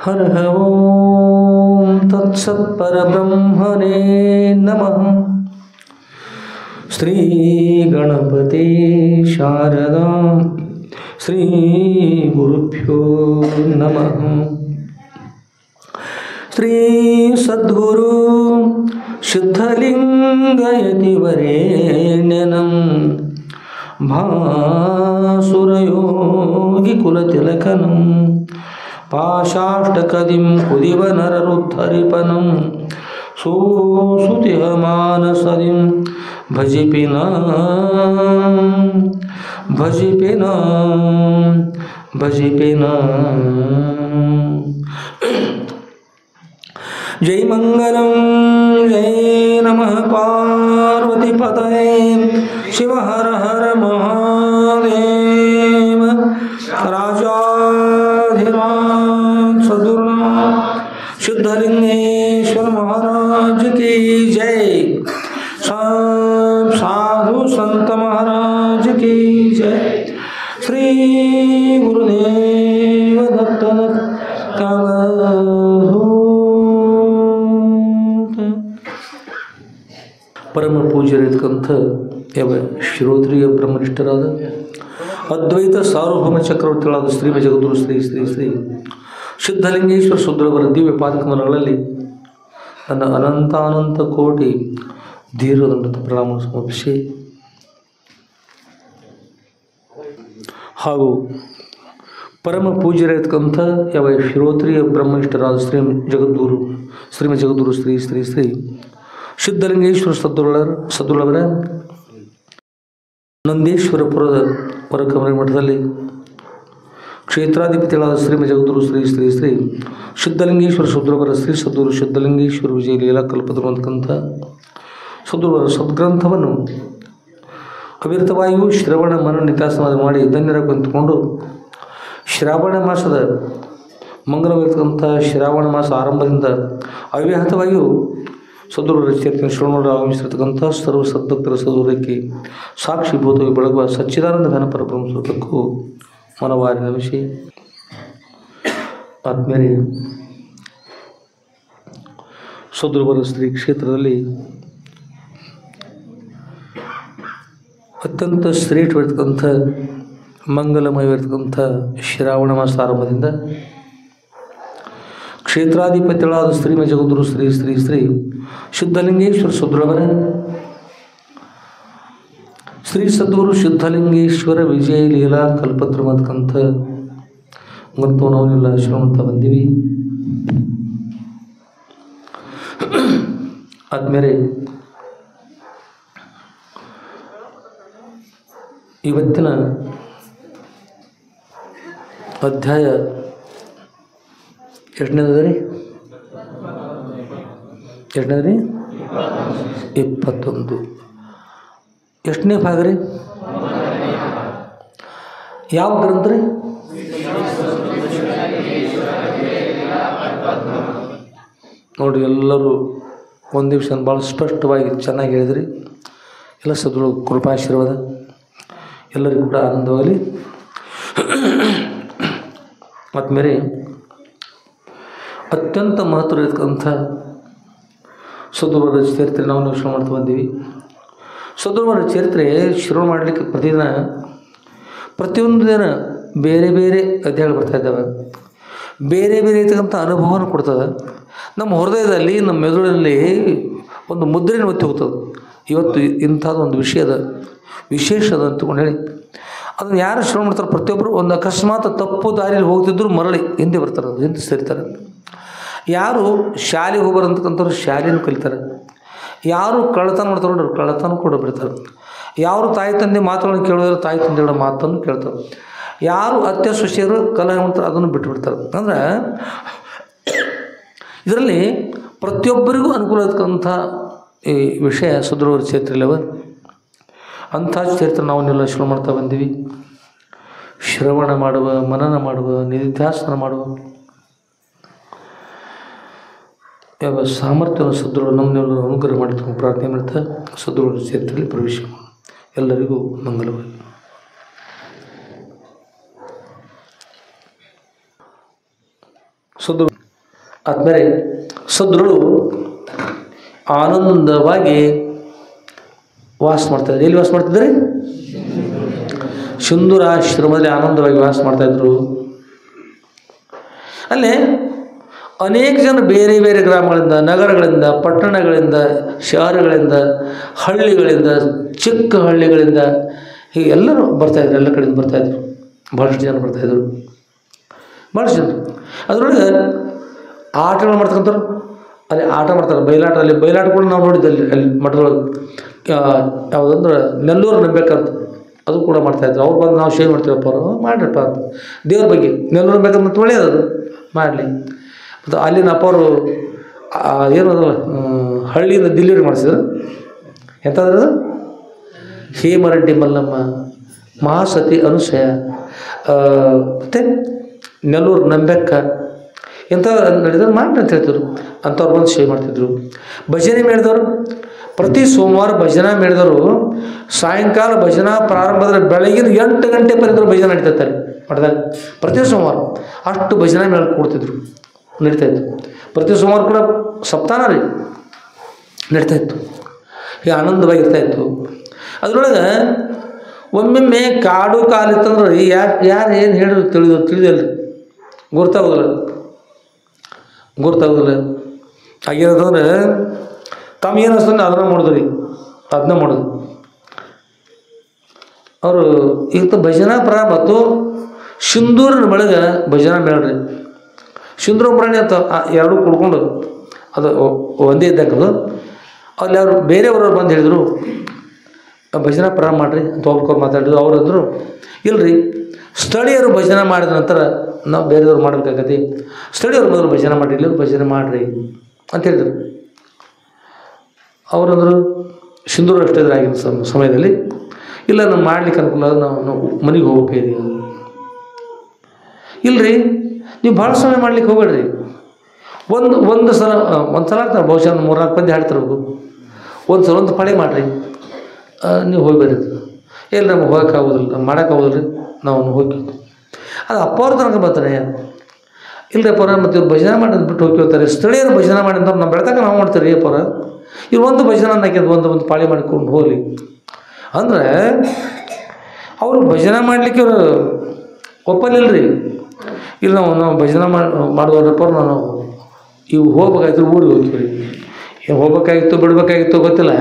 ಹರಃ ಓಂ ತತ್ಸತ್ ಪರಬ್ರಹ್ಮಣೇ ನಮಃ. ಶ್ರೀ ಗಣಪತಿ ಶಾರದಾ ಶ್ರೀ ಗುರುಭ್ಯೋ ನಮಃ. ಶ್ರೀ ಸದ್ಗುರು ಸಿದ್ಧಲಿಂಗಯತಿವರೇಣ್ಯನಂ ಭಾಸುರಯೋಗಿ ಕುಲತಿಲಕನಂ ಪಾಶಾಷ್ಟಕದಿಂ ಕುದಿವ ನರರುದ್ಧರಿಪನಂ ಸೋಸುತಿಹ ಮಾನಸದಿಂ ಭಜಿಪಿನ ಭಜಿಪಿನ ಭಜಿಪಿನ. ಜೈ ಮಂಗಲಂ ಜೈ ನಮಃ ಪಾರ್ವತಿ ಪತಯೇ ಶಿವ ಹರ ಹರ ಮಹಾದೇವ. ರಾಜಾಧಿರಾಜ ಸದ್ಗುರುನಾಥ ಸಿದ್ಧಲಿಂಗೇಶ್ವರ ಮಹಾರಾಜ ಕಿ ಜೈ. ಸಾಧು ಸಂತ ಮಹಾರಾಜ ಕಿ ಜೈ. ಶ್ರೀ ಗುರುದೇವ ದತ್ತ ಪರಮ ಪೂಜ್ಯರಿರ್ತಕ್ಕಂಥ ಯಾವ ಶ್ರೋತ್ರಿಯ ಬ್ರಹ್ಮನಿಷ್ಠರಾದ ಅದ್ವೈತ ಸಾರ್ವಭೌಮ ಚಕ್ರವರ್ತಿಗಳಾದ ಶ್ರೀ ಜಗದ್ಗುರು ಶ್ರೀ ಶ್ರೀ ಶ್ರೀ ಸಿದ್ಧಲಿಂಗೇಶ್ವರ ಸುಂದರವರ ದಿವ್ಯ ಪಾದಕಮಲಗಳಲ್ಲಿ ನನ್ನ ಅನಂತಾನಂತ ಕೋಟಿ ಧೀರದಂತ ಪ್ರಣಾಮ ಸಮರ್ಪಿಸಿ ಹಾಗೂ ಪರಮ ಪೂಜ್ಯರಿರ್ತಕ್ಕಂಥ ಯಾವ ಶ್ರೋತ್ರಿಯ ಬ್ರಹ್ಮನಿಷ್ಠರಾದ ಶ್ರೀಮ ಜಗದ್ಗುರು ಶ್ರೀ ಶ್ರೀ ಶ್ರೀ ಸಿದ್ಧಲಿಂಗೇಶ್ವರ ಸದ್ಗುರುಳವರ ನಂದೀಶ್ವರಪುರದ ಹೊರಕಮರಿ ಮಠದಲ್ಲಿ ಕ್ಷೇತ್ರಾಧಿಪತಿಗಳಾದ ಶ್ರೀಮ ಜಗದ್ಗುರು ಶ್ರೀ ಶ್ರೀ ಶ್ರೀ ಸಿದ್ಧಲಿಂಗೇಶ್ವರ ಸದ್ಗುರುವರ ಶ್ರೀ ಸದ್ಗುರು ಸಿದ್ಧಲಿಂಗೇಶ್ವರ ವಿಜಯ ಲೀಲಾ ಕಲ್ಪತರು ಅಂತಕ್ಕಂಥ ಸದ್ಗುರುವರ ಸದ್ಗ್ರಂಥವನ್ನು ಅವಿರತವಾಗಿಯೂ ಶ್ರವಣ ಮನ ನಿತ್ಯಾಸನ ಮಾಡಿ ಧನ್ಯರ ಕುಂತುಕೊಂಡು ಶ್ರಾವಣ ಮಾಸದ ಮಂಗಲವಿರತಕ್ಕಂಥ ಶ್ರಾವಣ ಮಾಸ ಆರಂಭದಿಂದ ಅವ್ಯಾಹತವಾಗಿಯೂ ಸದ್ಗುರುವರ ಚೇತನ ಶ್ರವಣ ಆಗಮಿಸಿರ್ತಕ್ಕಂಥ ಸರ್ವ ಸದ್ಭಕ್ತರ ಸದ್ಗುರಕ್ಕೆ ಸಾಕ್ಷಿಭೂತವಾಗಿ ಬೆಳಗುವ ಸಚ್ಚಿದಾನಂದ ಘನ ಪರಬ್ರಹ್ಮ ಸ್ವತಕ್ಕೂ ಮನವಾರಿ ನಮಿಸಿ ಆತ್ಮೀಯರೇ, ಸದ್ಗುರುವರ ಶ್ರೀ ಕ್ಷೇತ್ರದಲ್ಲಿ ಅತ್ಯಂತ ಶ್ರೇಷ್ಠವಿರ್ತಕ್ಕಂಥ ಮಂಗಲಮಯವಿರ್ತಕ್ಕಂಥ ಶ್ರಾವಣ ಮಾಸ ಆರಂಭದಿಂದ ಕ್ಷೇತ್ರಾಧಿಪತಿಗಳಾದ ಶ್ರೀಮ ಜಗದ್ಗುರು ಶ್ರೀ ಶ್ರೀ ಶ್ರೀ ಸಿದ್ಧಲಿಂಗೇಶ್ವರ ಸದ್ಗುರುವರ ಶ್ರೀ ಸದ್ಗುರು ಸಿದ್ಧಲಿಂಗೇಶ್ವರ ವಿಜಯ ಲೀಲಾ ಕಲ್ಪತರು ಅಂತಕ್ಕಂಥ ಮತ್ತು ನಾವೆಲ್ಲ ಶ್ರವಣ ಬಂದೀವಿ. ಆದ್ಮೇಲೆ ಇವತ್ತಿನ ಅಧ್ಯಾಯ ಎಷ್ಟನೇದ್ರಿ? 21. ಎಷ್ಟನೇ ಭಾಗ ರೀ? ಯಾವ ಗ್ರಂಥ ರೀ? ನೋಡಿ, ಎಲ್ಲರೂ ಒಂದು ದಿವಸ ಭಾಳ ಸ್ಪಷ್ಟವಾಗಿ ಚೆನ್ನಾಗಿ ಹೇಳಿದ್ರಿ. ಎಲ್ಲ ಸದ್ಗುರು ಕೃಪಾಶೀರ್ವಾದ ಎಲ್ಲರಿಗೂ ಕೂಡ ಆನಂದವಾಗಲಿ. ಮತ್ತು ಮೇರೆ ಅತ್ಯಂತ ಮಹತ್ವ ಇರ್ತಕ್ಕಂಥ ಸದ್ಗುರುವರ ಚರಿತ್ರೆ ನಾವು ಶ್ರವಣ ಮಾಡ್ತಾ ಬಂದೀವಿ. ಸದ್ಗುರುವರ ಚರಿತ್ರೆ ಶ್ರವಣ ಮಾಡಲಿಕ್ಕೆ ಪ್ರತಿಯೊಂದು ದಿನ ಬೇರೆ ಬೇರೆ ಅಧ್ಯಾಯಗಳು ಬರ್ತಾ ಇದ್ದಾವೆ. ಬೇರೆ ಬೇರೆ ಇರ್ತಕ್ಕಂಥ ಅನುಭವನ ಕೊಡ್ತದೆ. ನಮ್ಮ ಹೃದಯದಲ್ಲಿ, ನಮ್ಮ ಮೆದುಳಿನಲ್ಲಿ ಒಂದು ಮುದ್ರೆನ ಒತ್ತಿ ಹೋಗ್ತದೆ. ಇವತ್ತು ಇಂಥದ್ದು ಒಂದು ವಿಶೇಷ ಅದ ಅಂತಕೊಂಡು ಹೇಳಿ ಅದನ್ನು ಯಾರು ಶ್ರವಣ ಮಾಡ್ತಾರೆ, ಪ್ರತಿಯೊಬ್ಬರು ಒಂದು ಅಕಸ್ಮಾತ್ ತಪ್ಪು ದಾರಿಯಲ್ಲಿ ಹೋಗ್ತಿದ್ರು ಮರಳಿ ಹಿಂದೆ ಬರ್ತಾರೆ, ಹಿಂದೆ ಸೇರ್ತಾರೆ. ಯಾರು ಶಾಲೆಗೆ ಹೋಗ್ಬಾರಂತಕ್ಕಂಥವ್ರು ಶಾಲೆಯನ್ನು ಕಲಿತಾರೆ. ಯಾರು ಕಳ್ಳತನ ಮಾಡ್ತಾರೆ ಕಳ್ಳತನ ಕೂಡ ಬಿಡ್ತಾರೆ. ಯಾರು ತಾಯಿ ತಂದೆ ಮಾತುಗಳನ್ನು ಕೇಳೋದ್ರೆ ತಾಯಿ ತಂದೆಗಳ ಮಾತನ್ನು ಕೇಳ್ತಾರೆ. ಯಾರು ಅತ್ಯ ಸೊಸೆಯರು ಕಲಹ ಮಾಡ್ತಾರೆ ಅದನ್ನು ಬಿಟ್ಟುಬಿಡ್ತಾರೆ. ಅಂದರೆ ಇದರಲ್ಲಿ ಪ್ರತಿಯೊಬ್ಬರಿಗೂ ಅನುಕೂಲ ಇರ್ತಕ್ಕಂಥ ಈ ವಿಷಯ ಸದ್ಗುರುವರ ಚರಿತ್ರೆಯಲ್ಲವ. ಅಂಥ ಚರಿತ್ರೆ ನಾವನ್ನೆಲ್ಲ ಶ್ರವಣ ಮಾಡ್ತಾ ಬಂದೀವಿ. ಶ್ರವಣ ಮಾಡುವ, ಮನನ ಮಾಡುವ, ನಿಧಿಧ್ಯಾಸನ ಮಾಡುವ ಯಾವ ಸಾಮರ್ಥ್ಯವನ್ನು ಸದ್ಗುರು ನಮ್ಮನ್ನೆಲ್ಲರೂ ಅನುಗ್ರಹ ಮಾಡಿಕೊಂಡು ಪ್ರಾರ್ಥನೆ ಮಾಡ್ತಾ ಸದ್ಗುರುವರ ಚರಿತ್ರೆಯಲ್ಲಿ ಪ್ರವೇಶ ಎಲ್ಲರಿಗೂ ಮಂಗಲವಾಗಿ. ಸದ್ರು ಆದ್ಮೇಲೆ ಸದ್ರುಳು ಆನಂದವಾಗಿ ವಾಸ ಮಾಡ್ತಾಯಿದ್ರು. ಎಲ್ಲಿ ವಾಸ ಮಾಡ್ತಿದ್ರಿ? ಸಿಂಧೂರಾಶ್ರಮದಲ್ಲಿ ಆನಂದವಾಗಿ ವಾಸ ಮಾಡ್ತಾಯಿದ್ರು. ಅಲ್ಲೇ ಅನೇಕ ಜನ ಬೇರೆ ಬೇರೆ ಗ್ರಾಮಗಳಿಂದ, ನಗರಗಳಿಂದ, ಪಟ್ಟಣಗಳಿಂದ, ಶಹರಗಳಿಂದ, ಹಳ್ಳಿಗಳಿಂದ, ಚಿಕ್ಕ ಹಳ್ಳಿಗಳಿಂದ ಹೀಗೆ ಎಲ್ಲರೂ ಬರ್ತಾಯಿದ್ರು. ಎಲ್ಲ ಕಡೆಯಿಂದ ಬರ್ತಾಯಿದ್ರು. ಭಾಳಷ್ಟು ಜನ ಬರ್ತಾಯಿದ್ರು. ಭಾಳಷ್ಟು ಜನ ಅದರೊಳಗೆ ಆಟಗಳು ಮಾಡ್ತಕ್ಕಂಥವ್ರು ಅಲ್ಲಿ ಆಟ ಮಾಡ್ತಾರೆ. ಬಯಲಾಟ, ಅಲ್ಲಿ ಬಯಲಾಟ ಕೂಡ ನಾವು ನೋಡಿದ್ದೆ ಅಲ್ಲಿ ಮಠದೊಳಗೆ. ಯಾವುದಂದ್ರೆ ನೆಲ್ಲೂರು ನಂಬೇಕಂತ ಅದು ಕೂಡ ಮಾಡ್ತಾಯಿದ್ರು. ಅವ್ರು ಬಂದು ನಾವು ಶೇರ್ ಮಾಡ್ತೀವಪ್ಪ, ಅವರು ಮಾಡಿರಪ್ಪ ಅಂತ ದೇವ್ರ ಬಗ್ಗೆ. ನೆಲ್ಲೂರು ನಂಬೇಕಂತ ಮತ್ತು ಒಳ್ಳೆಯದು ಮಾಡಲಿ. ಮತ್ತು ಅಲ್ಲಿನ ಅಪ್ಪವರು ಏನದು ಹಳ್ಳಿಯಿಂದ ದಿಲ್ಲಿವರೆಗೆ ಮಾಡಿಸಿದ್ರು. ಎಂಥದ್ದು? ಹೇಮರೆಡ್ಡಿ ಮಲ್ಲಮ್ಮ, ಮಹಾಸತಿ ಅನುಸೂಯ, ಮತ್ತು ನೆಲ್ಲೂರು ನಂಬೆಕ್ಕ ಇಂಥವ್ರು ನಡೆದವ್ರು ಮಾಡಿ ಅಂತ ಹೇಳ್ತಿದ್ರು. ಅಂಥವ್ರು ಬಂದು ಸೇವೆ ಮಾಡ್ತಿದ್ರು. ಭಜನೆ ಮೇಳಿದವರು ಪ್ರತಿ ಸೋಮವಾರ ಭಜನಾ ಮೇಳಿದವರು ಸಾಯಂಕಾಲ ಭಜನಾ ಪ್ರಾರಂಭದ ಬೆಳಗಿನ 8 ಗಂಟೆ ಪರ್ಯಂತ ಭಜನೆ ನಡೀತಿರ್ತಾರೆ ಮಾಡಿದಾಗ. ಪ್ರತಿ ಸೋಮವಾರ ಅಷ್ಟು ಭಜನಾ ಮೇಳ ಕೊಡ್ತಿದ್ರು, ನಡೀತಾಯಿತ್ತು. ಪ್ರತಿ ಸೋಮವಾರ ಕೂಡ ಸಪ್ತಾಹ ರೀ ನಡೀತಾಯಿತ್ತು. ಹೀಗೆ ಆನಂದವಾಗಿರ್ತಾಯಿತ್ತು. ಅದರೊಳಗೆ ಒಮ್ಮೊಮ್ಮೆ ಕಾಡು ಕಾಲಿತ್ತಂದ್ರೆ ಯಾರು ಏನು ಹೇಳಿದ್ರು ತಿಳಿದಲ್ರಿ, ಗುರ್ತಾಗೋದಿಲ್ಲ. ಆಗಿರೋದಂದ್ರೆ ತಮಗೇನು ಅನಿಸ್ತಂದ್ರೆ ಅದನ್ನ ಮಾಡೋದು. ಅವರು ಈಗ ಭಜನಾ ಪ್ರಾರಂಭ ಮತ್ತು ಸಿಂಧೂರಿನ ಒಳಗೆ ಭಜನಾ ಮೇಳ್ರಿ. ಸಿಂಧೂರ ಪ್ರಾಣಿ ಅಂತ ಎರಡೂ ಕುಡ್ಕೊಂಡು ಅದು ಒಂದೇ ಇದ್ದಾಗದು. ಅಲ್ಲಿ ಅವರು ಬೇರೆಯವರು ಬಂದು ಹೇಳಿದರು ಭಜನಾ ಪ್ರಾರಂಭ ಮಾಡಿರಿ ಅಂತ ಹೋಗ್ಕೊಂಡು ಮಾತಾಡಿದ್ರು. ಅವ್ರು ಅಂದರು ಇಲ್ಲರಿ, ಸ್ಥಳೀಯರು ಭಜನೆ ಮಾಡಿದ ನಂತರ ನಾವು ಬೇರೆಯವ್ರು ಮಾಡಬೇಕಾಗತ್ತೆ. ಸ್ಥಳೀಯರು ಮೊದಲು ಭಜನೆ ಮಾಡಿರಿ, ಇಲ್ಲರು ಭಜನೆ ಮಾಡಿರಿ ಅಂತ ಹೇಳಿದರು. ಅವರಂದರು ಸಿಂಧೂರು ಅಷ್ಟೇ ಆಗಿನ ಸಮಯದಲ್ಲಿ ಇಲ್ಲ ನಾವು ಮಾಡ್ಲಿಕ್ಕೆ ಅನುಕೂಲ, ನಾವು ಮನೆಗೆ ಹೋಗ್ಬೇಕಿದೆ. ಇಲ್ಲರಿ, ನೀವು ಭಾಳ ಸಮಯ ಮಾಡ್ಲಿಕ್ಕೆ ಹೋಗ್ಬೇಡ್ರಿ. ಒಂದು ಸಲ ಆಗ್ತಾರೆ, ಬಹುಶಃ 3-4 ಮಂದಿ ಹಾಡ್ತಾರೆ. ಒಂದು ಪಾಳಿ ಮಾಡಿರಿ, ನೀವು ಹೋಗ್ಬೇಡ್ರಿ. ಎಲ್ಲಿ ನಮ್ಗೆ ಹೋಗೋಕ್ಕಾಗೋದಿಲ್ಲ, ಮಾಡೋಕ್ಕಾಗೋದಿಲ್ಲ ರೀ, ನಾವು ಹೋಗಿ. ಅದು ಅಪ್ಪವ್ರ ತನಕ ಬರ್ತಾರೆ. ಇಲ್ಲರಿ ಅಪ್ಪರ ಮತ್ತು ಇವ್ರು ಭಜನೆ ಮಾಡೋದು ಬಿಟ್ಟು ಹೋಗ್ತಾರೆ. ಸ್ಥಳೀಯರು ಭಜನೆ ಮಾಡಿದ್ರೆ ನಾವು ಬೆಳೆದಾಗ ನಾವು ಮಾಡ್ತೀವಿ ರೀ ಅಪ್ಪರ. ಇವ್ರು ಒಂದು ಭಜನೆ ಅನ್ನಕ್ಕೆ ಒಂದು ಪಾಳಿ ಮಾಡಿಕೊಂಡು ಹೋಗಲಿ ಅಂದರೆ ಅವರು ಭಜನೆ ಮಾಡಲಿಕ್ಕೆ ಇವರು ಒಪ್ಪಲಿಲ್ಲರಿ. ಇಲ್ಲ ನಾವು ಭಜನೆ ಮಾಡುವಪ್ಪ, ನಾನು ಇವು ಹೋಗ್ಬೇಕಾಯ್ತು, ಊರಿಗೆ ಹೋಗ್ತೀವಿ. ಏನು ಹೋಗ್ಬೇಕಾಗಿತ್ತು ಬಿಡ್ಬೇಕಾಗಿತ್ತು ಗೊತ್ತಿಲ್ಲ.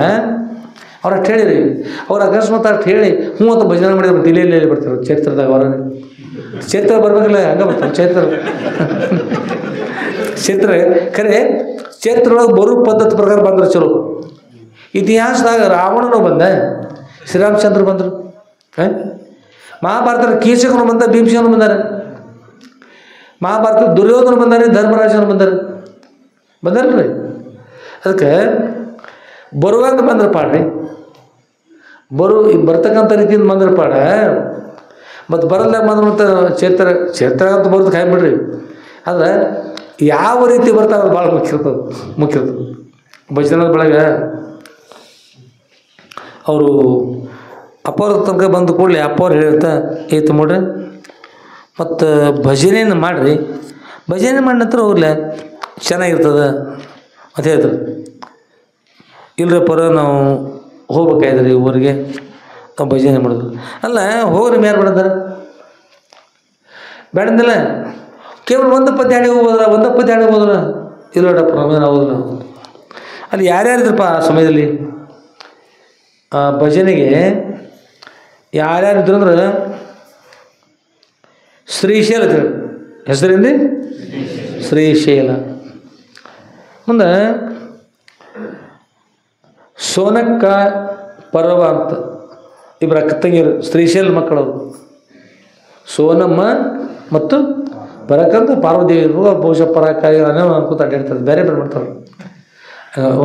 ಅವ್ರು ಅಷ್ಟು ಹೇಳಿರಿ. ಅವ್ರು ಅಕಸ್ಮಾತ್ ಅಷ್ಟು ಹೇಳಿ ಹ್ಞೂ ಅಂತ ಭಜನೆ ಮಾಡಿದ್ರೆ ಡಿಲೇಲಿ ಬರ್ತಾರೆ ಚೈತ್ರದಾಗ. ಚೈತ್ರ ಬರ್ಬೇಕಲ್ಲ, ಹಂಗೆ ಬರ್ತಾರೆ ಚೈತ್ರ ಖರೆ. ಚೈತ್ರೊಳಗೆ ಬರೋ ಪದ್ಧತಿ ಪ್ರಕಾರ ಬಂದ್ರೆ ಚಲೋ. ಇತಿಹಾಸದಾಗ ರಾವಣನು ಬಂದ, ಶ್ರೀರಾಮಚಂದ್ರ ಬಂದರು. ಮಹಾಭಾರತದ ಕೀಚಕನು ಬಂದ, ಭೀಮಸೇನನು ಬಂದಾರೆ. ಮಹಾಭಾರತದ ದುರ್ಯೋಧನ ಬಂದಾರೆ, ಧರ್ಮರಾಜನು ಬಂದಾರಲ್ರಿ. ಅದಕ್ಕೆ ಬರುವಾಗ ಬಂದ್ರೆ ಪಾಡ್ರಿ, ಬರ್ತಕ್ಕಂಥ ರೀತಿಯಿಂದ ಬಂದ್ರೆ ಪಾಡ. ಮತ್ತು ಬರಲ್ಲ ಬಂದ್ರಂತ ಚೈತ್ರ ಅಂತ ಬರೋದು ಕಾಯ್ಬಿಡ್ರಿ. ಆದರೆ ಯಾವ ರೀತಿ ಬರ್ತಾವೆ ಭಾಳ ಮುಖ್ಯ ಇರ್ತದೆ ಭಜನದ ಬೆಳಗ್ಗೆ. ಅವರು ಅಪ್ಪವ್ರ ತನಕ ಬಂದು ಕೂಡಲೇ ಅಪ್ಪವ್ರು ಹೇಳಿರ್ತಾ ಏತು ನೋಡ್ರಿ, ಮತ್ತು ಭಜನೆಯನ್ನು ಮಾಡಿರಿ, ಭಜನೆ ಮಾಡಿದ ನಂತರ ಹೋಗ್ಲೆ ಚೆನ್ನಾಗಿರ್ತದೆ ಅಂತ ಹೇಳ್ತಾರೆ. ಇಲ್ಲರಪ್ಪರ ನಾವು ಹೋಗ್ಬೇಕಾಯ್ದ್ರಿ ಊರಿಗೆ, ನಾವು ಭಜನೆ ಮಾಡೋದು ಅಲ್ಲ. ಹೋಗ್ರಿ ಯಾರು ಬೇಡಂತಾರೆ? ಬೇಡಂದಿಲ್ಲ. ಕೇವಲ ಒಂದು ಪದ್ಯ ಹಾಡಿ ಹೋಗೋದ್ರ ಇಲ್ಲಡಪ್ಪ ನಾವೇನು ಆಗೋದಿಲ್ಲ. ಅಲ್ಲಿ ಯಾರ್ಯಾರಿದ್ರಪ್ಪ ಆ ಸಮಯದಲ್ಲಿ ಭಜನೆಗೆ ಯಾರ್ಯಾರಿದ್ರು ಅಂದ್ರೆ ಶ್ರೀಶೈಲ ಹೆಸರಿಂದ ಶ್ರೀಶೈಲ. ಮುಂದೆ ಸೋನಕ್ಕ ಪರ್ವ ಅಂತ ಇಬ್ಬರು ಅಕ್ಕ ತಂಗಿಯರು, ಶ್ರೀಶೈಲ ಮಕ್ಕಳವರು. ಸೋನಮ್ಮ ಮತ್ತು ಬರಕಂತ ಪಾರ್ವದೇವಿರು ಬಹುಶಃ ಪರಾಕಾಯಿ ಅನ್ಕೋತ ಅಡ್ಡಾಡ್ತಾರೆ, ಬೇರೆ ಮಾಡ್ತಾರೆ.